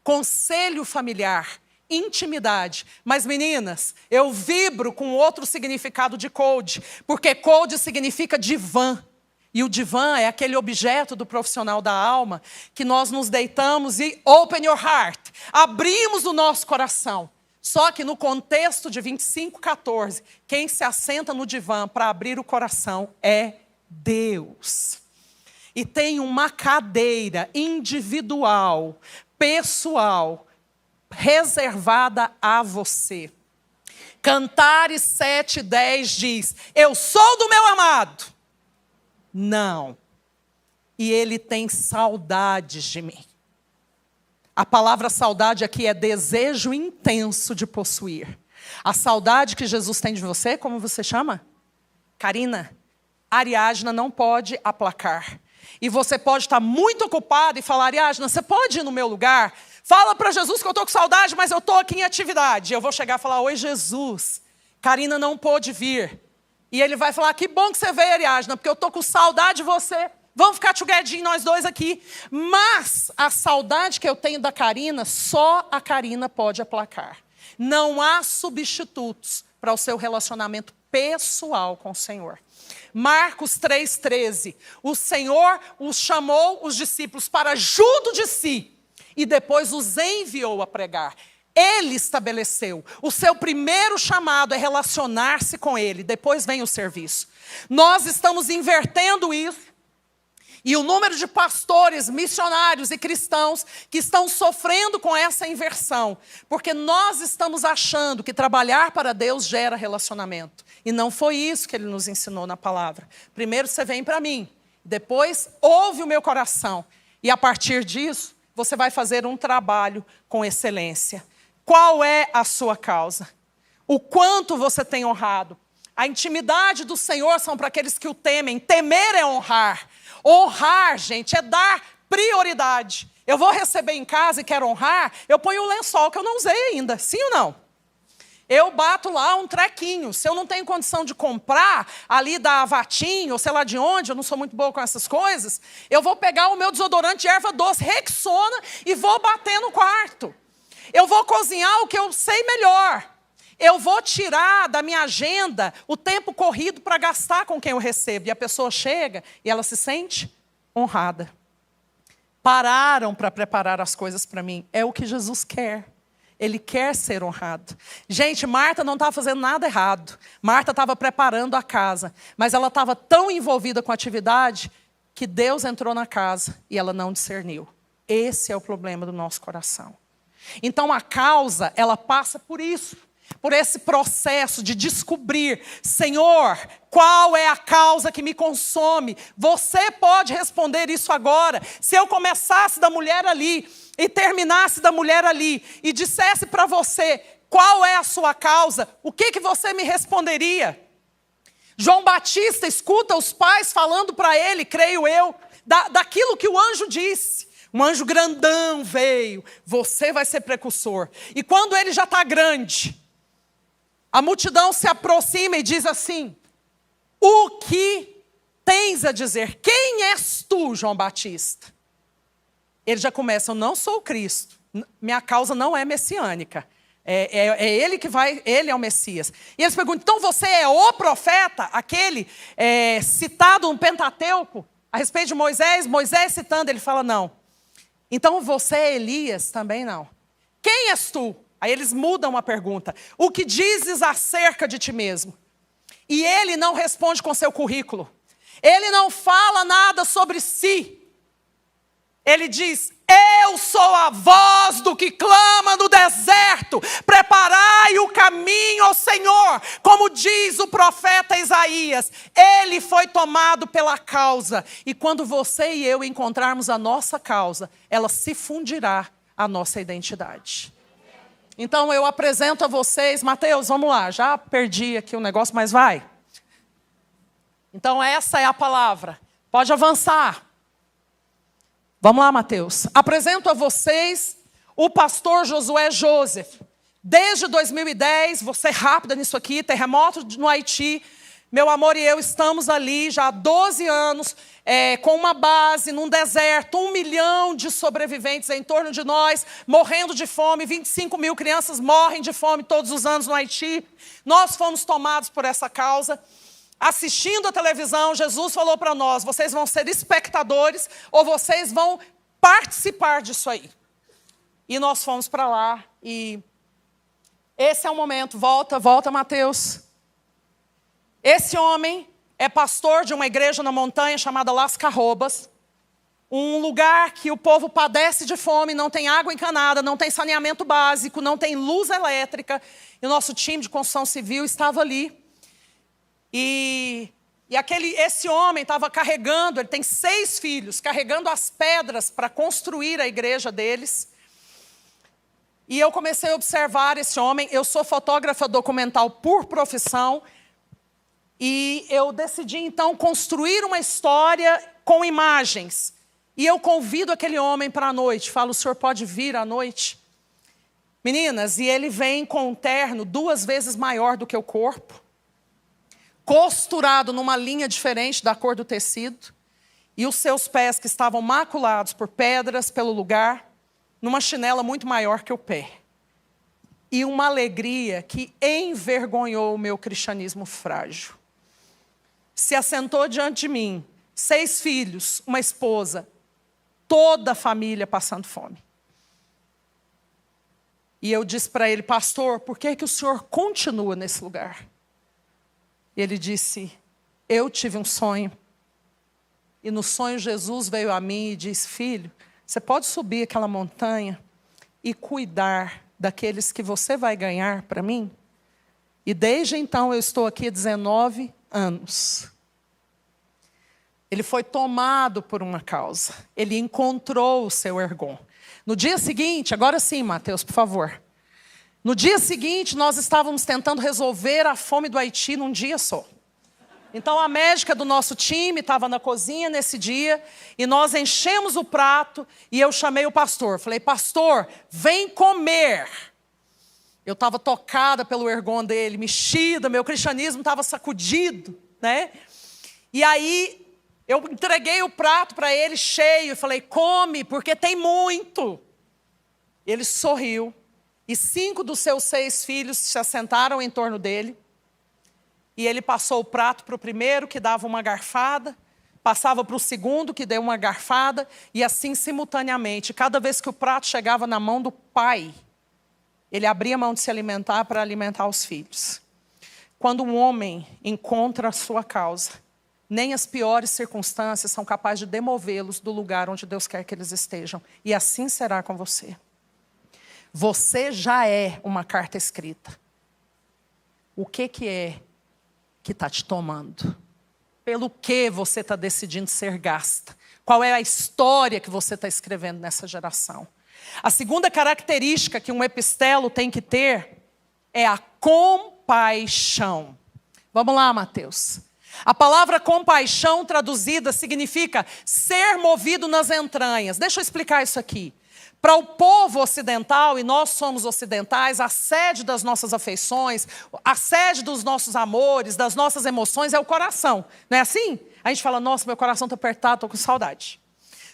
conselho familiar, intimidade. Mas meninas, eu vibro com outro significado de kod, porque kod significa divã. E o divã é aquele objeto do profissional da alma que nós nos deitamos e open your heart, abrimos o nosso coração. Só que no contexto de 25:14, quem se assenta no divã para abrir o coração é Deus. E tem uma cadeira individual, pessoal, reservada a você. Cantares 7:10 diz: eu sou do meu amado. Não. E ele tem saudades de mim. A palavra saudade aqui é desejo intenso de possuir. A saudade que Jesus tem de você, como você chama? Karina. Ariadna não pode aplacar. E você pode estar muito ocupada e falar: Ariadna, você pode ir no meu lugar? Fala para Jesus que eu estou com saudade, mas eu estou aqui em atividade. Eu vou chegar e falar: oi, Jesus, Karina não pôde vir. E ele vai falar: que bom que você veio, Ariadna, porque eu estou com saudade de você. Vamos ficar together nós dois aqui. Mas a saudade que eu tenho da Karina, só a Karina pode aplacar. Não há substitutos para o seu relacionamento pessoal com o Senhor. Marcos 3:13. O Senhor os chamou, os discípulos, para junto de si e depois os enviou a pregar. Ele estabeleceu. O seu primeiro chamado é relacionar-se com Ele. Depois vem o serviço. Nós estamos invertendo isso. E o número de pastores, missionários e cristãos que estão sofrendo com essa inversão. Porque nós estamos achando que trabalhar para Deus gera relacionamento. E não foi isso que Ele nos ensinou na palavra. Primeiro você vem para mim. Depois ouve o meu coração. E a partir disso, você vai fazer um trabalho com excelência. Qual é a sua causa? O quanto você tem honrado? A intimidade do Senhor são para aqueles que o temem. Temer é honrar. Honrar, gente, é dar prioridade. Eu vou receber em casa e quero honrar, eu ponho um lençol que eu não usei ainda. Sim ou não? Eu bato lá um trequinho. Se eu não tenho condição de comprar ali da Avatim, ou sei lá de onde, eu não sou muito boa com essas coisas, eu vou pegar o meu desodorante de erva doce, Rexona, e vou bater no quarto. Eu vou cozinhar o que eu sei melhor. Eu vou tirar da minha agenda o tempo corrido para gastar com quem eu recebo. E a pessoa chega e ela se sente honrada. Pararam para preparar as coisas para mim. É o que Jesus quer. Ele quer ser honrado. Gente, Marta não estava fazendo nada errado. Marta estava preparando a casa. Mas ela estava tão envolvida com a atividade que Deus entrou na casa e ela não discerniu. Esse é o problema do nosso coração. Então a causa, ela passa por isso. Por esse processo de descobrir, Senhor, qual é a causa que me consome? Você pode responder isso agora. Se eu começasse da mulher ali e terminasse da mulher ali e dissesse para você qual é a sua causa, o que você me responderia? João Batista escuta os pais falando para ele, creio eu, daquilo que o anjo disse. Um anjo grandão veio, você vai ser precursor. E quando ele já está grande, a multidão se aproxima e diz assim: o que tens a dizer? Quem és tu, João Batista? Ele já começa: eu não sou o Cristo. Minha causa não é messiânica. É ele que vai, ele é o Messias. E eles perguntam: então você é o profeta, aquele citado no Pentateuco, a respeito de Moisés? Moisés citando, ele fala: não. Então você é Elias? Também não. Quem és tu? Aí eles mudam a pergunta. O que dizes acerca de ti mesmo? E ele não responde com seu currículo. Ele não fala nada sobre si. Ele diz: eu sou a voz do que clama no deserto. Preparai o caminho ao Senhor. Como diz o profeta Isaías. Ele foi tomado pela causa. E quando você e eu encontrarmos a nossa causa, ela se fundirá à nossa identidade. Então eu apresento a vocês, Mateus, vamos lá, já perdi aqui o negócio, mas vai. Então essa é a palavra, pode avançar. Vamos lá, Mateus. Apresento a vocês o pastor Josué Joseph. Desde 2010, vou ser rápida nisso aqui, terremoto no Haiti. Meu amor e eu estamos ali já há 12 anos, com uma base num deserto, 1 milhão de sobreviventes em torno de nós, morrendo de fome, 25 mil crianças morrem de fome todos os anos no Haiti. Nós fomos tomados por essa causa. Assistindo a televisão, Jesus falou para nós: vocês vão ser espectadores ou vocês vão participar disso aí. E nós fomos para lá e esse é o momento. Volta, Mateus. Esse homem é pastor de uma igreja na montanha chamada Las Carrobas, um lugar que o povo padece de fome, não tem água encanada, não tem saneamento básico, não tem luz elétrica. E o nosso time de construção civil estava ali. E esse homem estava carregando, ele tem 6 filhos, carregando as pedras para construir a igreja deles. E eu comecei a observar esse homem. Eu sou fotógrafa documental por profissão. E eu decidi, então, construir uma história com imagens. E eu convido aquele homem para a noite. Falo: o senhor pode vir à noite? Meninas, e ele vem com um terno 2 vezes maior do que o corpo, costurado numa linha diferente da cor do tecido, e os seus pés, que estavam maculados por pedras pelo lugar, numa chinela muito maior que o pé. E uma alegria que envergonhou o meu cristianismo frágil. Se assentou diante de mim, 6 filhos, uma esposa, toda a família passando fome. E eu disse para ele: pastor, por que o senhor continua nesse lugar? E ele disse: eu tive um sonho. E no sonho Jesus veio a mim e disse: filho, você pode subir aquela montanha e cuidar daqueles que você vai ganhar para mim? E desde então eu estou aqui há 19 anos. Ele foi tomado por uma causa. Ele encontrou o seu ergon. No dia seguinte, agora sim, Mateus, por favor. No dia seguinte, nós estávamos tentando resolver a fome do Haiti num dia só. Então, a médica do nosso time estava na cozinha nesse dia, e nós enchemos o prato, e eu chamei o pastor. Falei: pastor, vem comer. Eu estava tocada pelo ergon dele, mexida, meu cristianismo estava sacudido, né? E aí, eu entreguei o prato para ele cheio, e falei: come, porque tem muito. Ele sorriu. E 5 dos seus 6 filhos se assentaram em torno dele. E ele passou o prato para o primeiro, que dava uma garfada. Passava para o segundo, que deu uma garfada. E assim, simultaneamente, cada vez que o prato chegava na mão do pai, ele abria mão de se alimentar para alimentar os filhos. Quando um homem encontra a sua causa, nem as piores circunstâncias são capazes de demovê-los do lugar onde Deus quer que eles estejam. E assim será com você. Você já é uma carta escrita. O que é que está te tomando? Pelo que você está decidindo ser gasta? Qual é a história que você está escrevendo nessa geração? A segunda característica que um epistelo tem que ter é a compaixão. Vamos lá, Mateus. A palavra compaixão traduzida significa ser movido nas entranhas. Deixa eu explicar isso aqui. Para o povo ocidental, e nós somos ocidentais, a sede das nossas afeições, a sede dos nossos amores, das nossas emoções é o coração. Não é assim? A gente fala, nossa, meu coração está apertado, estou com saudade.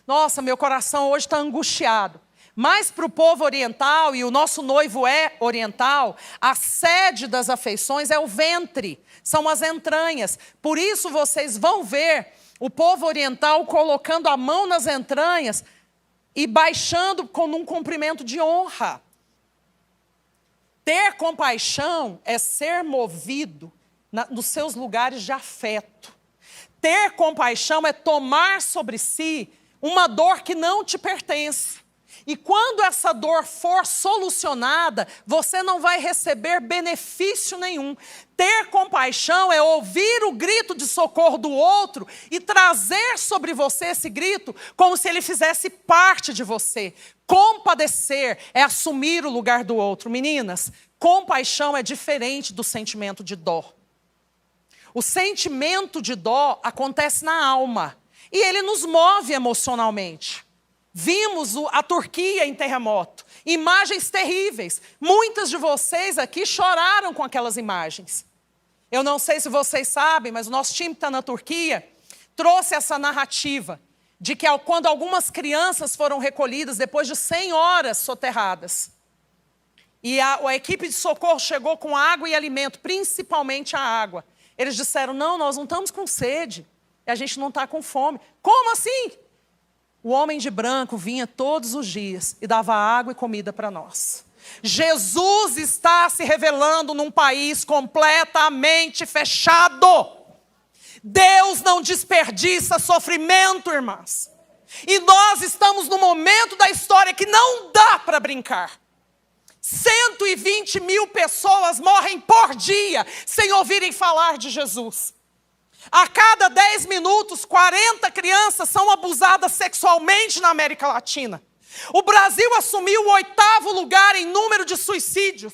Nossa, meu coração hoje está angustiado. Mas para o povo oriental, e o nosso noivo é oriental, a sede das afeições é o ventre, são as entranhas. Por isso vocês vão ver o povo oriental colocando a mão nas entranhas e baixando com um cumprimento de honra. Ter compaixão é ser movido nos seus lugares de afeto. Ter compaixão é tomar sobre si uma dor que não te pertence. E quando essa dor for solucionada, você não vai receber benefício nenhum. Ter compaixão é ouvir o grito de socorro do outro e trazer sobre você esse grito como se ele fizesse parte de você. Compadecer é assumir o lugar do outro. Meninas, compaixão é diferente do sentimento de dó. O sentimento de dó acontece na alma e ele nos move emocionalmente. Vimos a Turquia em terremoto, imagens terríveis. Muitas de vocês aqui choraram com aquelas imagens. Eu não sei se vocês sabem, mas o nosso time que está na Turquia trouxe essa narrativa de que quando algumas crianças foram recolhidas depois de 100 horas soterradas, e a equipe de socorro chegou com água e alimento, principalmente a água. Eles disseram, não, nós não estamos com sede, e a gente não está com fome. Como assim? O homem de branco vinha todos os dias e dava água e comida para nós. Jesus está se revelando num país completamente fechado. Deus não desperdiça sofrimento, irmãs. E nós estamos num momento da história que não dá para brincar. 120 mil pessoas morrem por dia sem ouvirem falar de Jesus. A cada 10 minutos, 40 crianças são abusadas sexualmente na América Latina. O Brasil assumiu o 8º lugar em número de suicídios.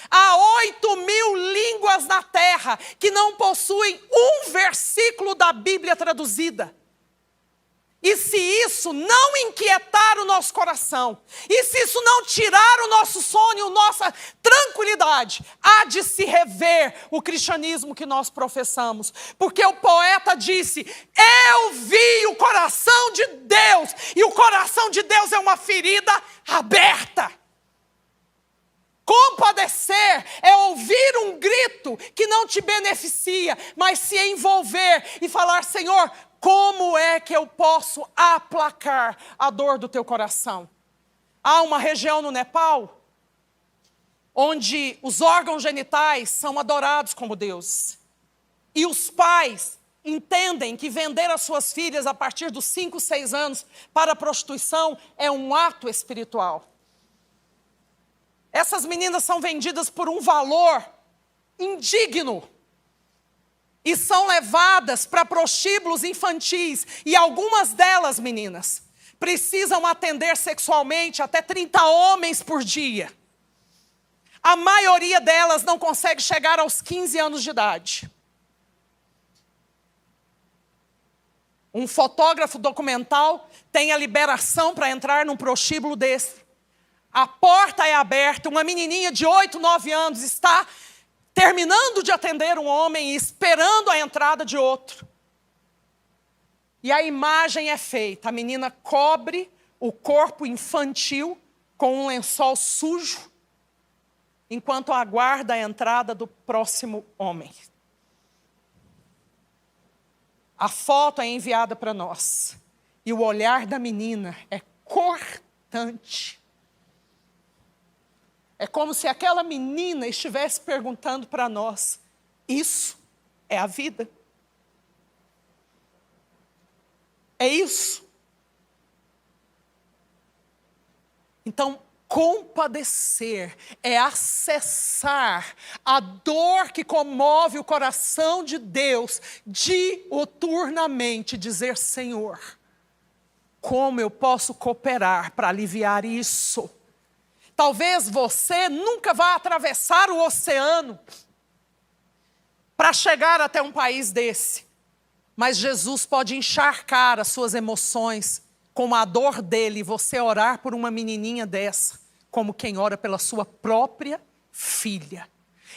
Há 8.000 línguas na terra que não possuem um versículo da Bíblia traduzida. E se isso não inquietar o nosso coração, e se isso não tirar o nosso sono, nossa tranquilidade, há de se rever o cristianismo que nós professamos. Porque o poeta disse, eu vi o coração de Deus, e o coração de Deus é uma ferida aberta. Compadecer é ouvir um grito que não te beneficia, mas se envolver e falar, Senhor, como é que eu posso aplacar a dor do teu coração? Há uma região no Nepal onde os órgãos genitais são adorados como Deus. E os pais entendem que vender as suas filhas a partir dos 5, 6 anos para a prostituição é um ato espiritual. Essas meninas são vendidas por um valor indigno. E são levadas para prostíbulos infantis. E algumas delas, meninas, precisam atender sexualmente até 30 homens por dia. A maioria delas não consegue chegar aos 15 anos de idade. Um fotógrafo documental tem a liberação para entrar num prostíbulo desse. A porta é aberta, uma menininha de 8, 9 anos está terminando de atender um homem e esperando a entrada de outro. E a imagem é feita. A menina cobre o corpo infantil com um lençol sujo enquanto aguarda a entrada do próximo homem. A foto é enviada para nós. E o olhar da menina é cortante. É como se aquela menina estivesse perguntando para nós: isso é a vida? É isso? Então, compadecer é acessar a dor que comove o coração de Deus diuturnamente, dizer: Senhor, como eu posso cooperar para aliviar isso? Talvez você nunca vá atravessar o oceano para chegar até um país desse, mas Jesus pode encharcar as suas emoções com a dor dele, e você orar por uma menininha dessa, como quem ora pela sua própria filha.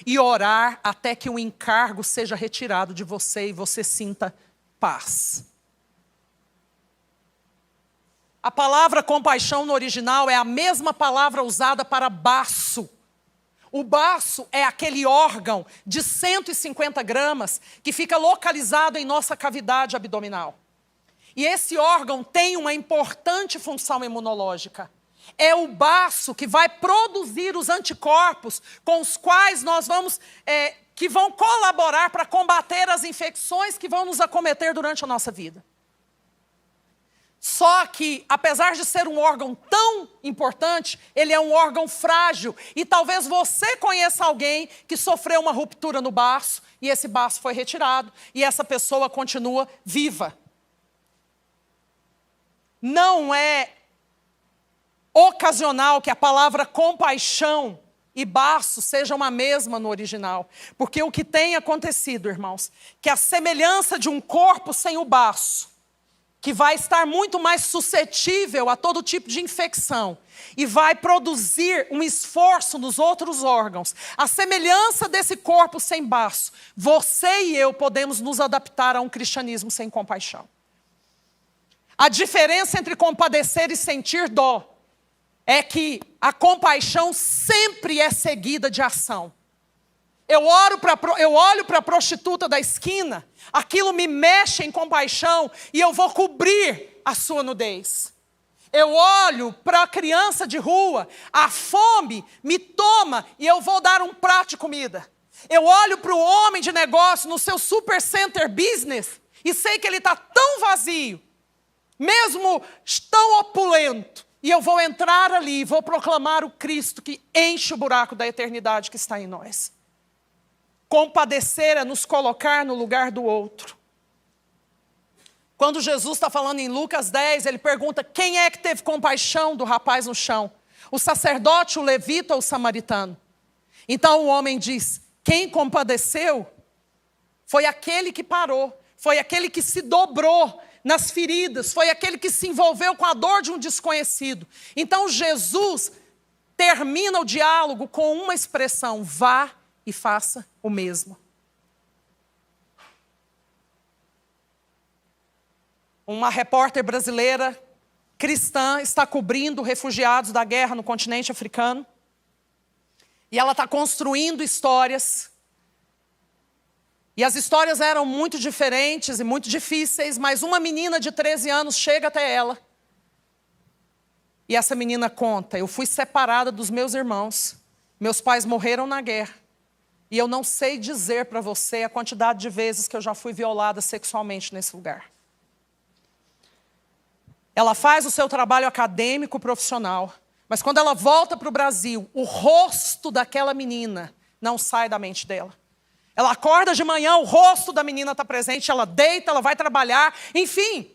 E orar até que o encargo seja retirado de você e você sinta paz. A palavra compaixão no original é a mesma palavra usada para baço. O baço é aquele órgão de 150 gramas que fica localizado em nossa cavidade abdominal. E esse órgão tem uma importante função imunológica. É o baço que vai produzir os anticorpos com os quais nós que vão colaborar para combater as infecções que vão nos acometer durante a nossa vida. Só que, apesar de ser um órgão tão importante, ele é um órgão frágil. E talvez você conheça alguém que sofreu uma ruptura no baço, e esse baço foi retirado, e essa pessoa continua viva. Não é ocasional que a palavra compaixão e baço sejam a mesma no original. Porque o que tem acontecido, irmãos, que a semelhança de um corpo sem o baço, que vai estar muito mais suscetível a todo tipo de infecção e vai produzir um esforço nos outros órgãos. A semelhança desse corpo sem baço, você e eu podemos nos adaptar a um cristianismo sem compaixão. A diferença entre compadecer e sentir dó é que a compaixão sempre é seguida de ação. Eu olho para a prostituta da esquina, aquilo me mexe em compaixão e eu vou cobrir a sua nudez. Eu olho para a criança de rua, a fome me toma e eu vou dar um prato de comida. Eu olho para o homem de negócio no seu super center business e sei que ele está tão vazio, mesmo tão opulento, e eu vou entrar ali e vou proclamar o Cristo que enche o buraco da eternidade que está em nós. Compadecer é nos colocar no lugar do outro. Quando Jesus está falando em Lucas 10, ele pergunta: quem é que teve compaixão do rapaz no chão? O sacerdote, o levita ou o samaritano? Então o homem diz: quem compadeceu foi aquele que parou, foi aquele que se dobrou nas feridas, foi aquele que se envolveu com a dor de um desconhecido. Então Jesus termina o diálogo com uma expressão: vá e faça o mesmo. Uma repórter brasileira, cristã, está cobrindo refugiados da guerra no continente africano. E ela está construindo histórias. E as histórias eram muito diferentes e muito difíceis, mas uma menina de 13 anos chega até ela. E essa menina conta: eu fui separada dos meus irmãos. Meus pais morreram na guerra. E eu não sei dizer para você a quantidade de vezes que eu já fui violada sexualmente nesse lugar. Ela faz o seu trabalho acadêmico profissional, mas quando ela volta para o Brasil, o rosto daquela menina não sai da mente dela. Ela acorda de manhã, o rosto da menina está presente, ela deita, ela vai trabalhar, enfim.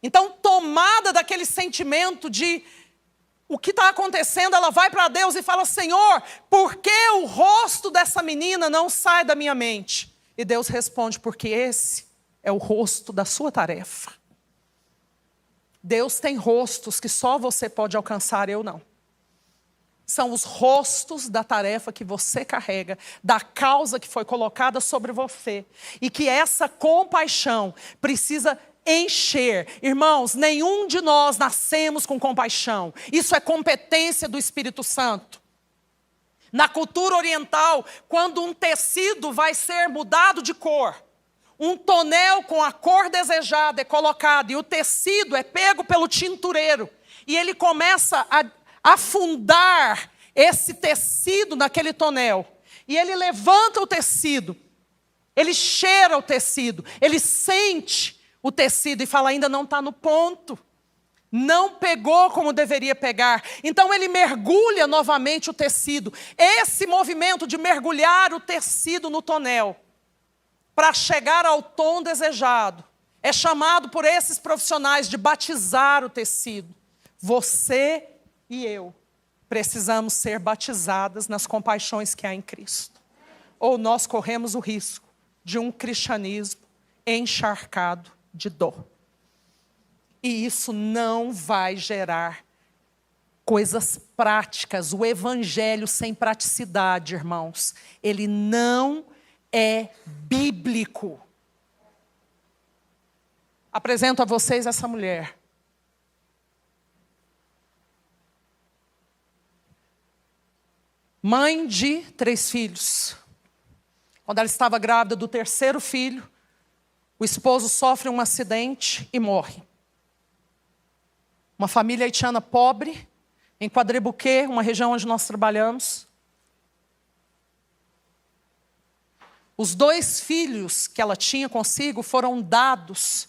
Então, tomada daquele sentimento de o que está acontecendo, ela vai para Deus e fala: Senhor, por que o rosto dessa menina não sai da minha mente? E Deus responde: porque esse é o rosto da sua tarefa. Deus tem rostos que só você pode alcançar, eu não. São os rostos da tarefa que você carrega, da causa que foi colocada sobre você. E que essa compaixão precisa encher. Irmãos, nenhum de nós nascemos com compaixão. Isso é competência do Espírito Santo. Na cultura oriental, quando um tecido vai ser mudado de cor, um tonel com a cor desejada é colocado e o tecido é pego pelo tintureiro e ele começa a afundar esse tecido naquele tonel. E ele levanta o tecido, ele cheira o tecido, ele sente o tecido e fala, ainda não está no ponto. Não pegou como deveria pegar. Então ele mergulha novamente o tecido. Esse movimento de mergulhar o tecido no tonel, para chegar ao tom desejado, é chamado por esses profissionais de batizar o tecido. Você e eu precisamos ser batizadas nas compaixões que há em Cristo. Ou nós corremos o risco de um cristianismo encharcado de dor. E isso não vai gerar coisas práticas. O evangelho sem praticidade, irmãos, ele não é bíblico. Apresento a vocês essa mulher. Mãe de 3 filhos. Quando ela estava grávida do 3º filho, o esposo sofre um acidente e morre. Uma família haitiana pobre, em Quadrebuquê, uma região onde nós trabalhamos. Os 2 filhos que ela tinha consigo foram dados,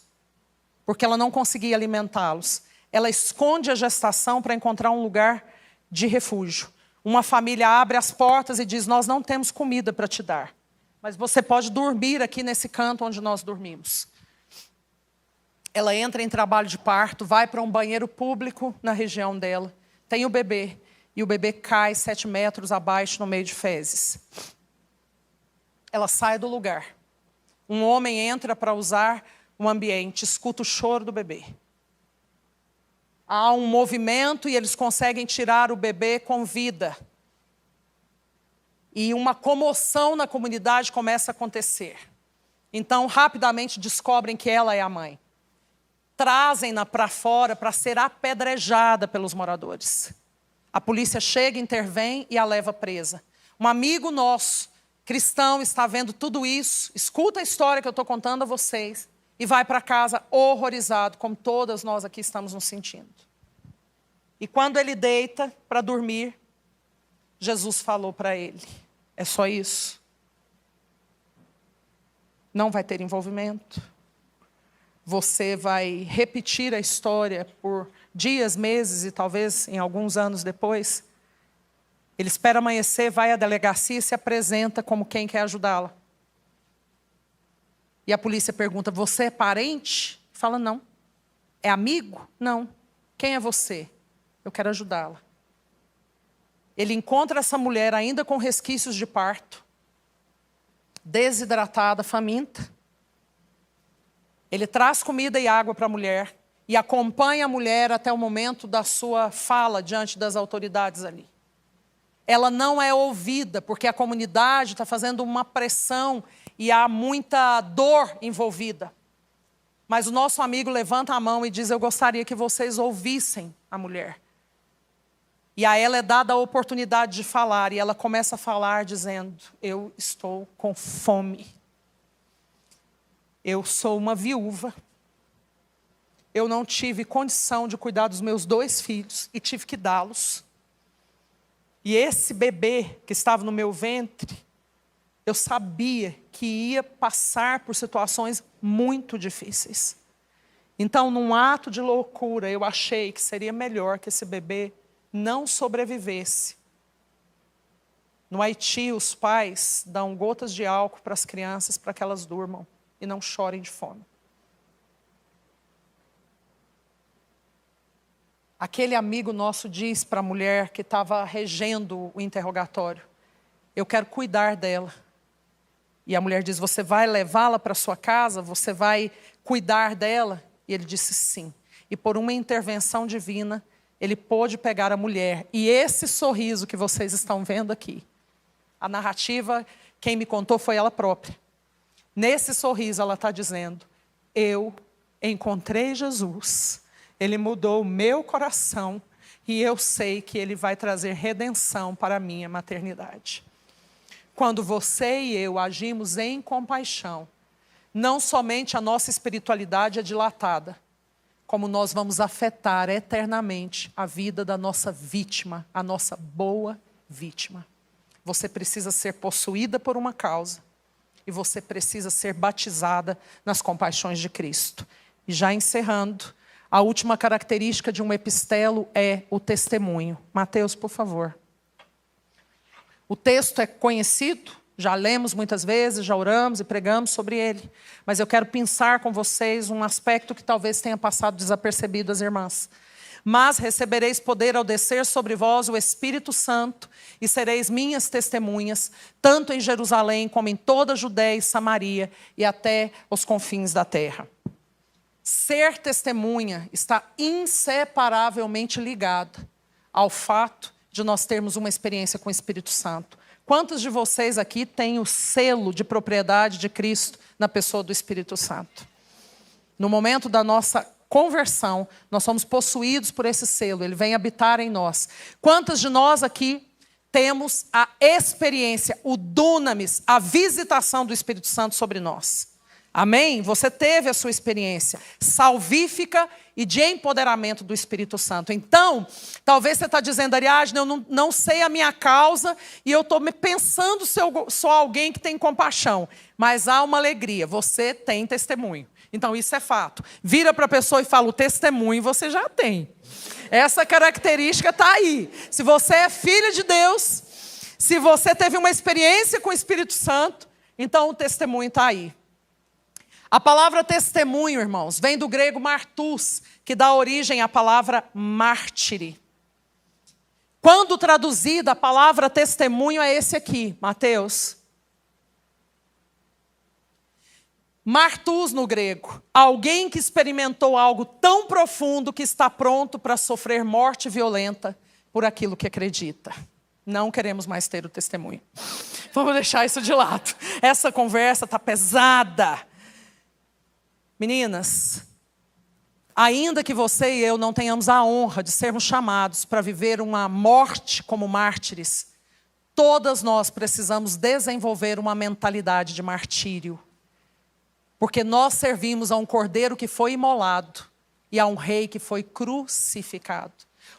porque ela não conseguia alimentá-los. Ela esconde a gestação para encontrar um lugar de refúgio. Uma família abre as portas e diz, nós não temos comida para te dar, mas você pode dormir aqui nesse canto onde nós dormimos. Ela entra em trabalho de parto, vai para um banheiro público na região dela, tem o bebê, e o bebê cai 7 metros abaixo no meio de fezes. Ela sai do lugar. Um homem entra para usar o ambiente, escuta o choro do bebê. Há um movimento e eles conseguem tirar o bebê com vida. E uma comoção na comunidade começa a acontecer. Então, rapidamente descobrem que ela é a mãe. Trazem-na para fora para ser apedrejada pelos moradores. A polícia chega, intervém e a leva presa. Um amigo nosso, cristão, está vendo tudo isso, escuta a história que eu estou contando a vocês e vai para casa horrorizado, como todas nós aqui estamos nos sentindo. E quando ele deita para dormir, Jesus falou para ele, é só isso? Não vai ter envolvimento? Você vai repetir a história por dias, meses e talvez em alguns anos depois? Ele espera amanhecer, vai à delegacia e se apresenta como quem quer ajudá-la. E a polícia pergunta, você é parente? Fala, não. É amigo? Não. Quem é você? Eu quero ajudá-la. Ele encontra essa mulher ainda com resquícios de parto, desidratada, faminta. Ele traz comida e água para a mulher e acompanha a mulher até o momento da sua fala diante das autoridades ali. Ela não é ouvida porque a comunidade está fazendo uma pressão e há muita dor envolvida. Mas o nosso amigo levanta a mão e diz, eu gostaria que vocês ouvissem a mulher. E a ela é dada a oportunidade de falar, e ela começa a falar dizendo, eu estou com fome. Eu sou uma viúva. Eu não tive condição de cuidar dos meus 2 filhos e tive que dá-los. E esse bebê que estava no meu ventre, eu sabia que ia passar por situações muito difíceis. Então, num ato de loucura, eu achei que seria melhor que esse bebê não sobrevivesse. No Haiti, os pais dão gotas de álcool para as crianças para que elas durmam e não chorem de fome. Aquele amigo nosso diz para a mulher que estava regendo o interrogatório, eu quero cuidar dela. E a mulher diz, você vai levá-la para sua casa? Você vai cuidar dela? E ele disse sim. E por uma intervenção divina, ele pôde pegar a mulher. E esse sorriso que vocês estão vendo aqui, a narrativa, quem me contou foi ela própria. Nesse sorriso ela está dizendo, eu encontrei Jesus, Ele mudou o meu coração E eu sei que Ele vai trazer redenção para a minha maternidade. Quando você e eu agimos em compaixão, não somente a nossa espiritualidade é dilatada, como nós vamos afetar eternamente a vida da nossa vítima, a nossa boa vítima. Você precisa ser possuída por uma causa e você precisa ser batizada nas compaixões de Cristo. E já encerrando, a última característica de um epistelo é o testemunho. Mateus, por favor. O texto é conhecido, já lemos muitas vezes, já oramos e pregamos sobre ele. Mas eu quero pensar com vocês um aspecto que talvez tenha passado desapercebido às irmãs. Mas recebereis poder ao descer sobre vós o Espírito Santo, e sereis minhas testemunhas, tanto em Jerusalém como em toda a Judéia e Samaria, e até os confins da terra. Ser testemunha está inseparavelmente ligado ao fato de nós termos uma experiência com o Espírito Santo. Quantos de vocês aqui têm o selo de propriedade de Cristo na pessoa do Espírito Santo? No momento da nossa conversão, nós somos possuídos por esse selo, ele vem habitar em nós. Quantas de nós aqui temos a experiência, o dunamis, a visitação do Espírito Santo sobre nós? Amém? Você teve a sua experiência salvífica e de empoderamento do Espírito Santo. Então, talvez você está dizendo, Ariadne, eu não sei a minha causa e eu estou pensando se eu sou alguém que tem compaixão. Mas há uma alegria, você tem testemunho. Então, isso é fato. Vira para a pessoa e fala, o testemunho você já tem. Essa característica está aí. Se você é filha de Deus, se você teve uma experiência com o Espírito Santo, então o testemunho está aí. A palavra testemunho, irmãos, vem do grego martus, que dá origem à palavra mártire. Quando traduzida, a palavra testemunho é esse aqui, Mateus. Martus no grego, alguém que experimentou algo tão profundo que está pronto para sofrer morte violenta por aquilo que acredita. Não queremos mais ter o testemunho. Vamos deixar isso de lado. Essa conversa está pesada. Meninas, ainda que você e eu não tenhamos a honra de sermos chamados para viver uma morte como mártires, todas nós precisamos desenvolver uma mentalidade de martírio. Porque nós servimos a um cordeiro que foi imolado e a um rei que foi crucificado.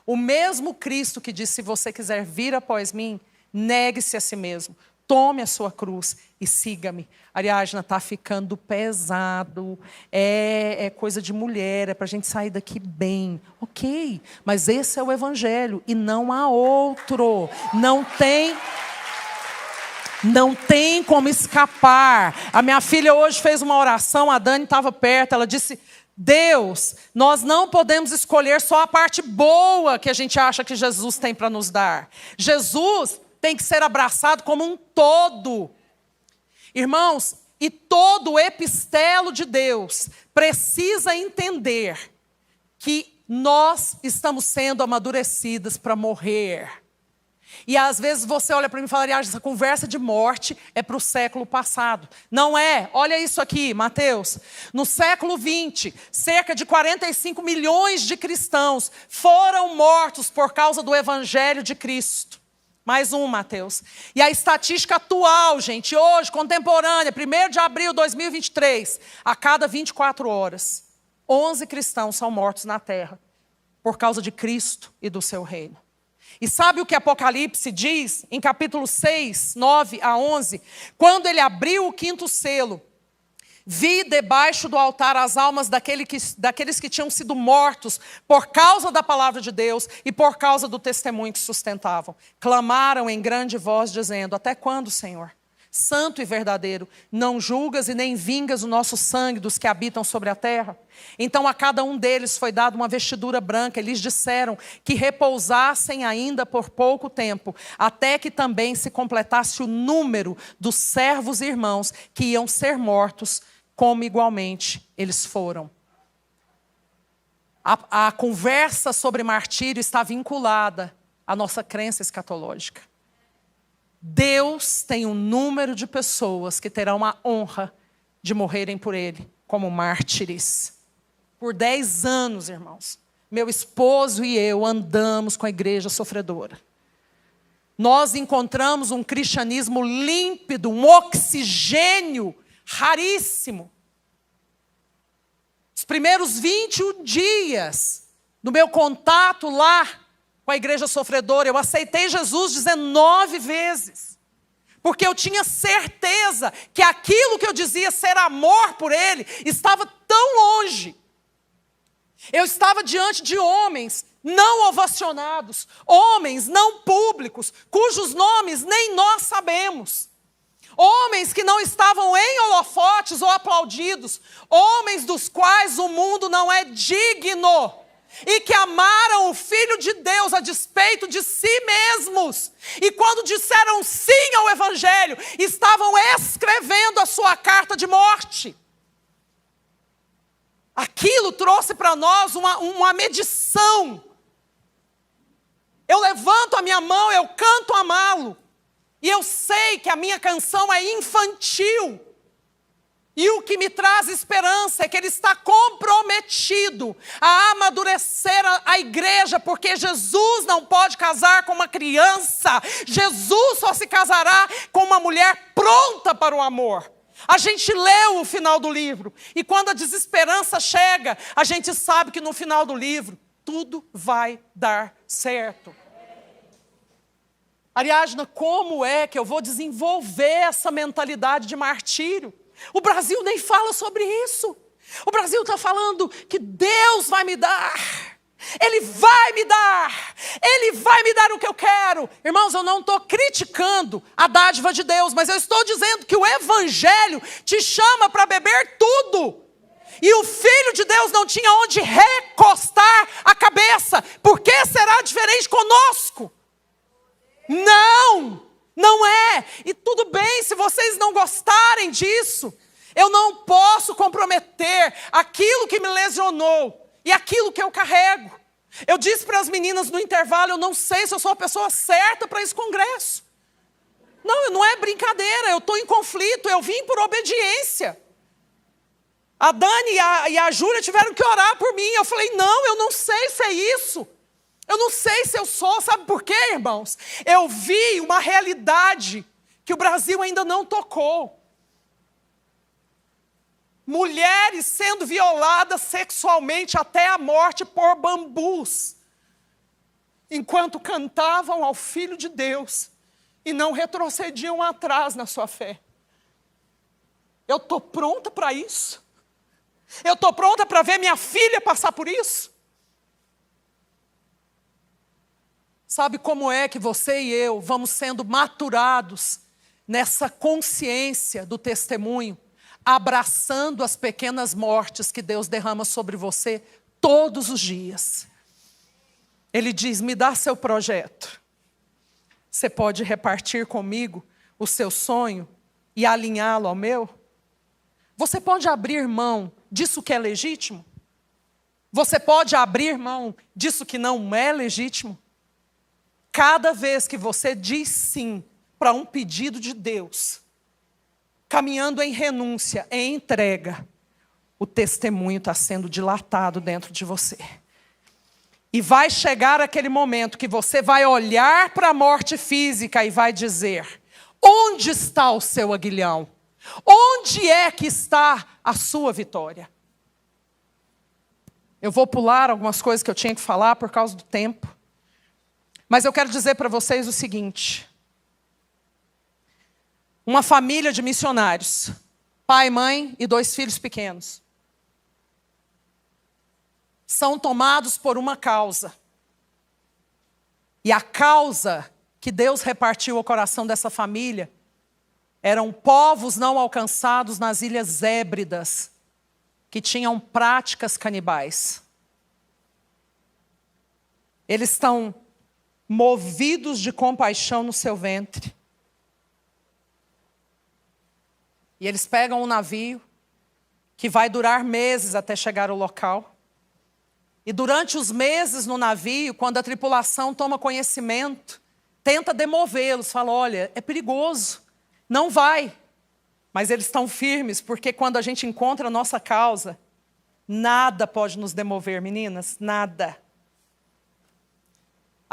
O mesmo Cristo que disse, se você quiser vir após mim, negue-se a si mesmo. Tome a sua cruz e siga-me. Ariadna, está ficando pesado. É coisa de mulher, é para a gente sair daqui bem. Ok, mas esse é o evangelho e não há outro. Não tem como escapar. A minha filha hoje fez uma oração, a Dani estava perto, ela disse, Deus, nós não podemos escolher só a parte boa que a gente acha que Jesus tem para nos dar. Jesus tem que ser abraçado como um todo. Irmãos, e todo epistelo de Deus precisa entender que nós estamos sendo amadurecidas para morrer. E às vezes você olha para mim e fala, essa conversa de morte é para o século passado. Não é. Olha isso aqui, Mateus. No século 20, cerca de 45 milhões de cristãos foram mortos por causa do evangelho de Cristo. Mais um, Mateus. E a estatística atual, gente, hoje, contemporânea, 1º de abril de 2023, a cada 24 horas, 11 cristãos são mortos na terra por causa de Cristo e do seu reino. E sabe o que Apocalipse diz em capítulo 6, 9 a 11? Quando ele abriu o 5º selo, vi debaixo do altar as almas daqueles que tinham sido mortos por causa da palavra de Deus e por causa do testemunho que sustentavam. Clamaram em grande voz, dizendo, até quando, Senhor? Santo e verdadeiro, não julgas e nem vingas o nosso sangue dos que habitam sobre a terra? Então a cada um deles foi dada uma vestidura branca, e lhes disseram que repousassem ainda por pouco tempo, até que também se completasse o número dos servos e irmãos que iam ser mortos, como igualmente eles foram. A conversa sobre martírio está vinculada à nossa crença escatológica. Deus tem um número de pessoas que terão a honra de morrerem por Ele como mártires. Por 10 anos, irmãos. meu esposo e eu andamos com a igreja sofredora. Nós encontramos um cristianismo límpido, um oxigênio raríssimo. Os primeiros 21 dias do meu contato lá com a igreja sofredora, eu aceitei Jesus 19 vezes. Porque eu tinha certeza que aquilo que eu dizia ser amor por Ele estava tão longe. Eu estava diante de homens não ovacionados, homens não públicos, cujos nomes nem nós sabemos. Homens que não estavam em holofotes ou aplaudidos, homens dos quais o mundo não é digno, e que amaram o Filho de Deus a despeito de si mesmos, e quando disseram sim ao Evangelho, estavam escrevendo a sua carta de morte. Aquilo trouxe para nós uma medição. Eu levanto a minha mão, eu canto amá-lo. E eu sei que a minha canção é infantil. E o que me traz esperança é que ele está comprometido a amadurecer a igreja, porque Jesus não pode casar com uma criança. Jesus só se casará com uma mulher pronta para o amor. A gente leu o final do livro, e quando a desesperança chega, a gente sabe que no final do livro, tudo vai dar certo. Ariadna, como é que eu vou desenvolver essa mentalidade de martírio? O Brasil nem fala sobre isso. O Brasil está falando que Deus vai me dar. Ele vai me dar. Ele vai me dar o que eu quero. Irmãos, eu não estou criticando a dádiva de Deus, mas eu estou dizendo que o Evangelho te chama para beber tudo. E o Filho de Deus não tinha onde recostar a cabeça. Por que será diferente conosco? Não, não é. E tudo bem se vocês não gostarem disso. Eu não posso comprometer aquilo que me lesionou e aquilo que eu carrego. Eu disse para as meninas no intervalo, eu não sei se eu sou a pessoa certa para esse congresso. Não é brincadeira, eu estou em conflito, eu vim por obediência. A Dani e a Júlia tiveram que orar por mim. Eu falei, não, eu não sei se é isso. Eu não sei se eu sou, sabe por quê, irmãos? Eu vi uma realidade que o Brasil ainda não tocou. Mulheres sendo violadas sexualmente até a morte por bambus, enquanto cantavam ao Filho de Deus e não retrocediam atrás na sua fé. Eu estou pronta para isso? Eu estou pronta para ver minha filha passar por isso? Sabe como é que você e eu vamos sendo maturados nessa consciência do testemunho, abraçando as pequenas mortes que Deus derrama sobre você todos os dias? Ele diz, me dá seu projeto. Você pode repartir comigo o seu sonho e alinhá-lo ao meu? Você pode abrir mão disso que é legítimo? Você pode abrir mão disso que não é legítimo? Cada vez que você diz sim para um pedido de Deus, caminhando em renúncia, em entrega, o testemunho está sendo dilatado dentro de você. E vai chegar aquele momento que você vai olhar para a morte física e vai dizer, onde está o seu aguilhão? Onde é que está a sua vitória? Eu vou pular algumas coisas que eu tinha que falar por causa do tempo. Mas eu quero dizer para vocês o seguinte. Uma família de missionários, pai, mãe e 2 filhos pequenos, são tomados por uma causa. E a causa que Deus repartiu ao coração dessa família eram povos não alcançados nas Ilhas Hébridas, que tinham práticas canibais. Eles estão movidos de compaixão no seu ventre. E eles pegam um navio que vai durar meses até chegar ao local. E durante os meses no navio, quando a tripulação toma conhecimento, tenta demovê-los, fala, olha, é perigoso, não vai. Mas eles estão firmes, porque quando a gente encontra a nossa causa, nada pode nos demover, meninas, nada.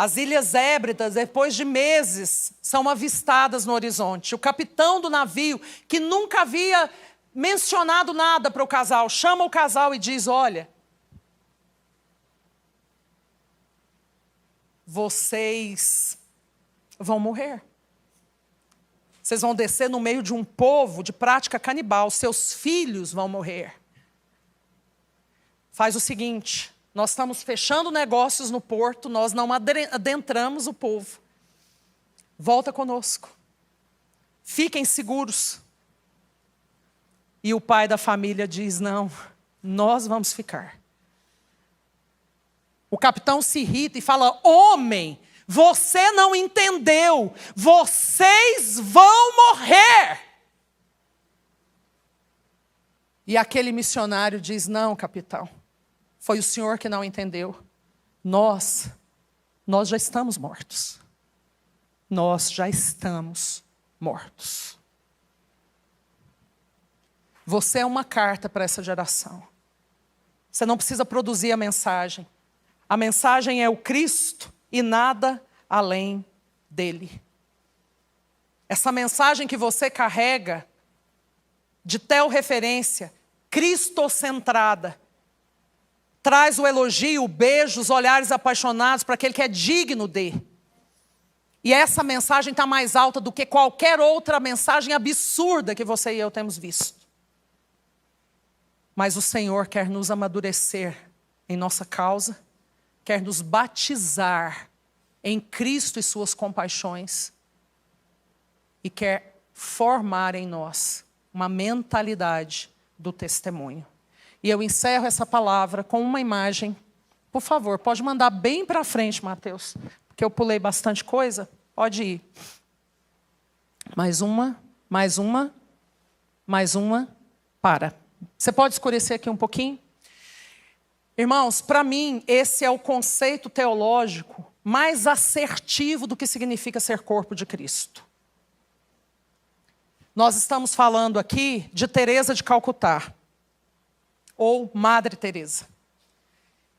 As Ilhas Hébridas, depois de meses, são avistadas no horizonte. O capitão do navio, que nunca havia mencionado nada para o casal, chama o casal e diz: olha, vocês vão morrer. Vocês vão descer no meio de um povo de prática canibal. Seus filhos vão morrer. Faz o seguinte: nós estamos fechando negócios no porto, nós não adentramos o povo. Volta conosco. Fiquem seguros. E o pai da família diz: não, nós vamos ficar. O capitão se irrita e fala: homem, você não entendeu, vocês vão morrer. E aquele missionário diz: não, capitão, foi o senhor que não entendeu. Nós já estamos mortos. Nós já estamos mortos. Você é uma carta para essa geração. Você não precisa produzir a mensagem. A mensagem é o Cristo e nada além dele. Essa mensagem que você carrega, de teorreferência, cristocentrada, traz o elogio, o beijo, os olhares apaixonados para aquele que é digno de. E essa mensagem está mais alta do que qualquer outra mensagem absurda que você e eu temos visto. Mas o Senhor quer nos amadurecer em nossa causa, quer nos batizar em Cristo e suas compaixões, e quer formar em nós uma mentalidade do testemunho. E eu encerro essa palavra com uma imagem. Por favor, pode mandar bem para frente, Mateus, porque eu pulei bastante coisa. Pode ir. Mais uma, mais uma, mais uma. Para. Você pode escurecer aqui um pouquinho? Irmãos, para mim, esse é o conceito teológico mais assertivo do que significa ser corpo de Cristo. Nós estamos falando aqui de Teresa de Calcutá, ou Madre Teresa.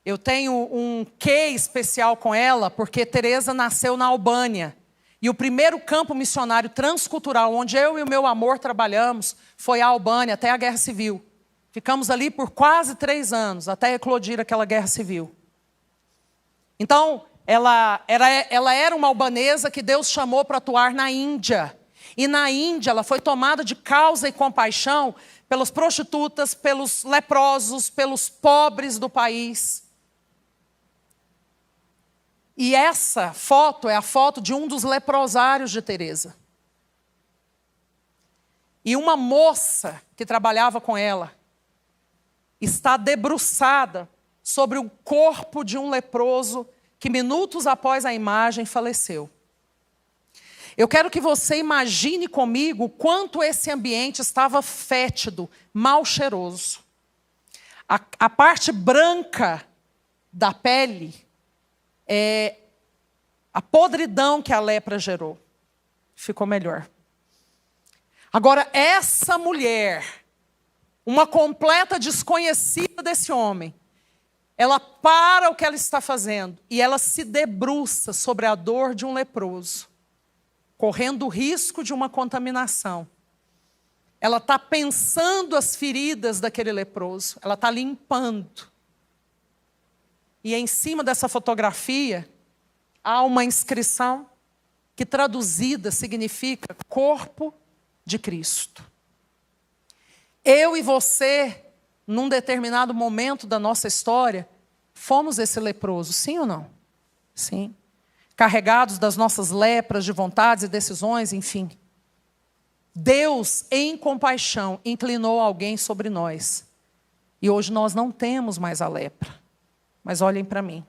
Eu tenho um quê especial com ela, porque Teresa nasceu na Albânia. E o primeiro campo missionário transcultural, onde eu e o meu amor trabalhamos, foi a Albânia, até a Guerra Civil. Ficamos ali por quase 3 anos, até eclodir aquela Guerra Civil. Então, ela era uma albanesa que Deus chamou para atuar na Índia. E na Índia, ela foi tomada de causa e compaixão pelas prostitutas, pelos leprosos, pelos pobres do país. E essa foto é a foto de um dos leprosários de Teresa. E uma moça que trabalhava com ela está debruçada sobre o corpo de um leproso que minutos após a imagem faleceu. Eu quero que você imagine comigo o quanto esse ambiente estava fétido, mal cheiroso. A parte branca da pele é a podridão que a lepra gerou. Ficou melhor. Agora, essa mulher, uma completa desconhecida desse homem, ela para o que ela está fazendo e ela se debruça sobre a dor de um leproso, correndo o risco de uma contaminação. Ela está pensando as feridas daquele leproso, ela está limpando. E em cima dessa fotografia há uma inscrição que traduzida significa corpo de Cristo. Eu e você, num determinado momento da nossa história, fomos esse leproso, sim ou não? Sim. Carregados das nossas lepras de vontades e decisões, enfim. Deus, em compaixão, inclinou alguém sobre nós. E hoje nós não temos mais a lepra. Mas olhem para mim.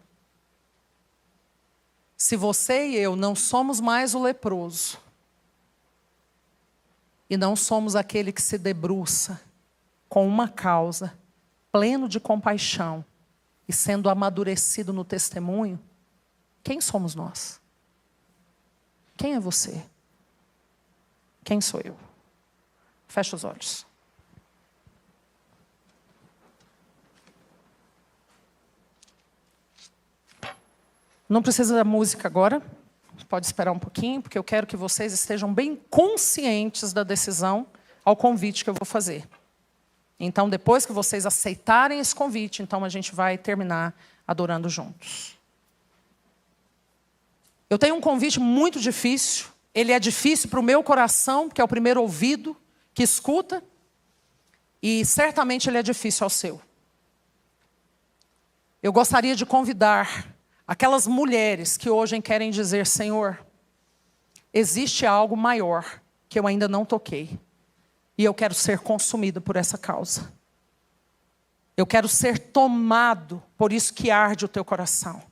Se você e eu não somos mais o leproso, e não somos aquele que se debruça com uma causa, pleno de compaixão, e sendo amadurecido no testemunho, quem somos nós? Quem é você? Quem sou eu? Fecha os olhos. Não precisa da música agora. Pode esperar um pouquinho, porque eu quero que vocês estejam bem conscientes da decisão ao convite que eu vou fazer. Então, depois que vocês aceitarem esse convite, então a gente vai terminar adorando juntos. Eu tenho um convite muito difícil. Ele é difícil para o meu coração, que é o primeiro ouvido que escuta. E certamente ele é difícil ao seu. Eu gostaria de convidar aquelas mulheres que hoje querem dizer: Senhor, existe algo maior que eu ainda não toquei. E eu quero ser consumido por essa causa. Eu quero ser tomado por isso que arde o teu coração.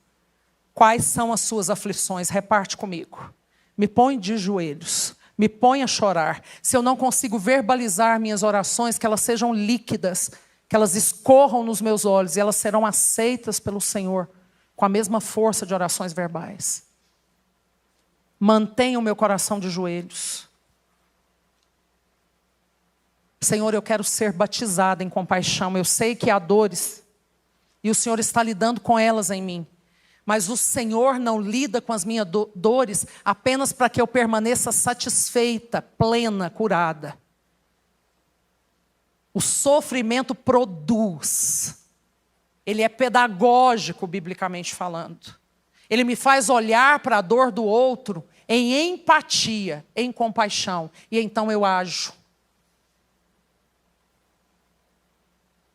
Quais são as suas aflições? Reparte comigo. Me põe de joelhos. Me põe a chorar. Se eu não consigo verbalizar minhas orações, que elas sejam líquidas, que elas escorram nos meus olhos e elas serão aceitas pelo Senhor com a mesma força de orações verbais. Mantenha o meu coração de joelhos. Senhor, eu quero ser batizada em compaixão. Eu sei que há dores e o Senhor está lidando com elas em mim. Mas o Senhor não lida com as minhas dores apenas para que eu permaneça satisfeita, plena, curada. O sofrimento produz. Ele é pedagógico, biblicamente falando. Ele me faz olhar para a dor do outro em empatia, em compaixão. E então eu ajo.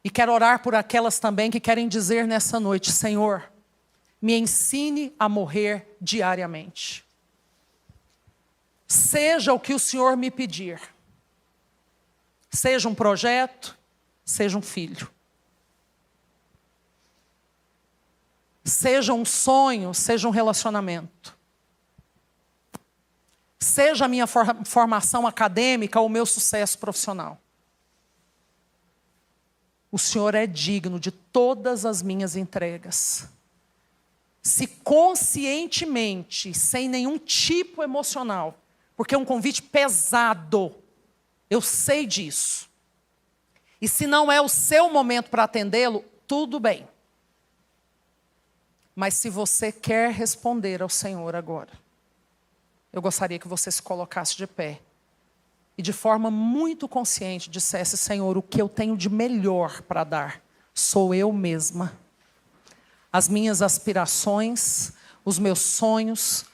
E quero orar por aquelas também que querem dizer nessa noite: Senhor, me ensine a morrer diariamente. Seja o que o Senhor me pedir. Seja um projeto, seja um filho. Seja um sonho, seja um relacionamento. Seja a minha formação acadêmica ou o meu sucesso profissional. O Senhor é digno de todas as minhas entregas. Se conscientemente, sem nenhum tipo emocional, porque é um convite pesado, eu sei disso. E se não é o seu momento para atendê-lo, tudo bem. Mas se você quer responder ao Senhor agora, eu gostaria que você se colocasse de pé e de forma muito consciente dissesse: Senhor, o que eu tenho de melhor para dar sou eu mesma. As minhas aspirações, os meus sonhos,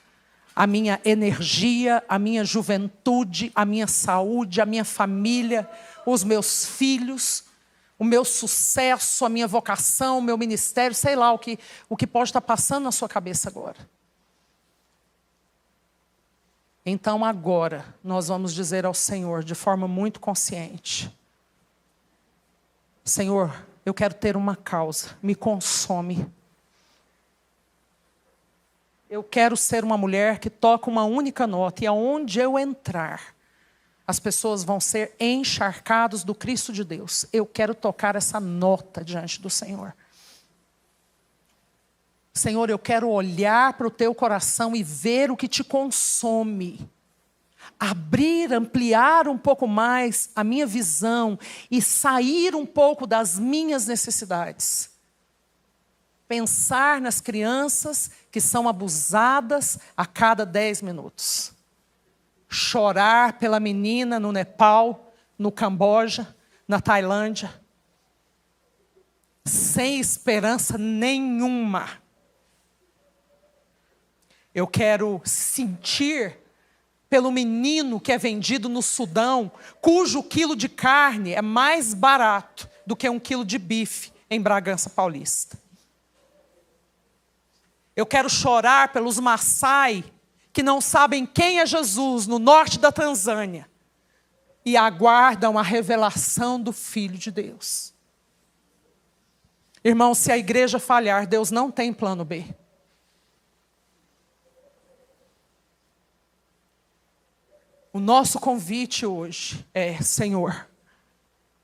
a minha energia, a minha juventude, a minha saúde, a minha família, os meus filhos, o meu sucesso, a minha vocação, o meu ministério, sei lá o que pode estar passando na sua cabeça agora. Então agora nós vamos dizer ao Senhor de forma muito consciente: Senhor, eu quero ter uma causa, me consome. Eu quero ser uma mulher que toca uma única nota e aonde eu entrar, as pessoas vão ser encharcadas do Cristo de Deus. Eu quero tocar essa nota diante do Senhor. Senhor, eu quero olhar para o teu coração e ver o que te consome. Abrir, ampliar um pouco mais a minha visão e sair um pouco das minhas necessidades. Pensar nas crianças que são abusadas a cada 10 minutos. Chorar pela menina no Nepal, no Camboja, na Tailândia. Sem esperança nenhuma. Eu quero sentir pelo menino que é vendido no Sudão, cujo quilo de carne é mais barato do que 1 quilo de bife em Bragança Paulista. Eu quero chorar pelos Maasai que não sabem quem é Jesus no norte da Tanzânia e aguardam a revelação do Filho de Deus. Irmão, se a igreja falhar, Deus não tem plano B. O nosso convite hoje é: Senhor,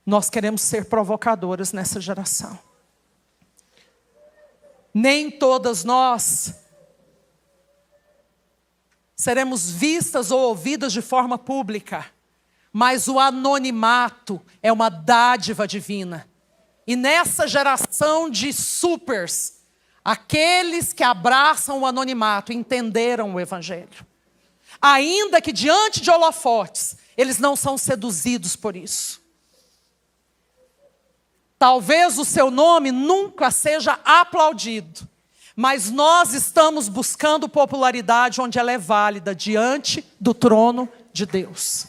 nós queremos ser provocadoras nessa geração. Nem todas nós seremos vistas ou ouvidas de forma pública, mas o anonimato é uma dádiva divina. E nessa geração de supers, Aqueles que abraçam o anonimato entenderam o Evangelho. Ainda que diante de holofotes, eles não são seduzidos por isso. Talvez o seu nome nunca seja aplaudido, mas nós estamos buscando popularidade onde ela é válida, diante do trono de Deus.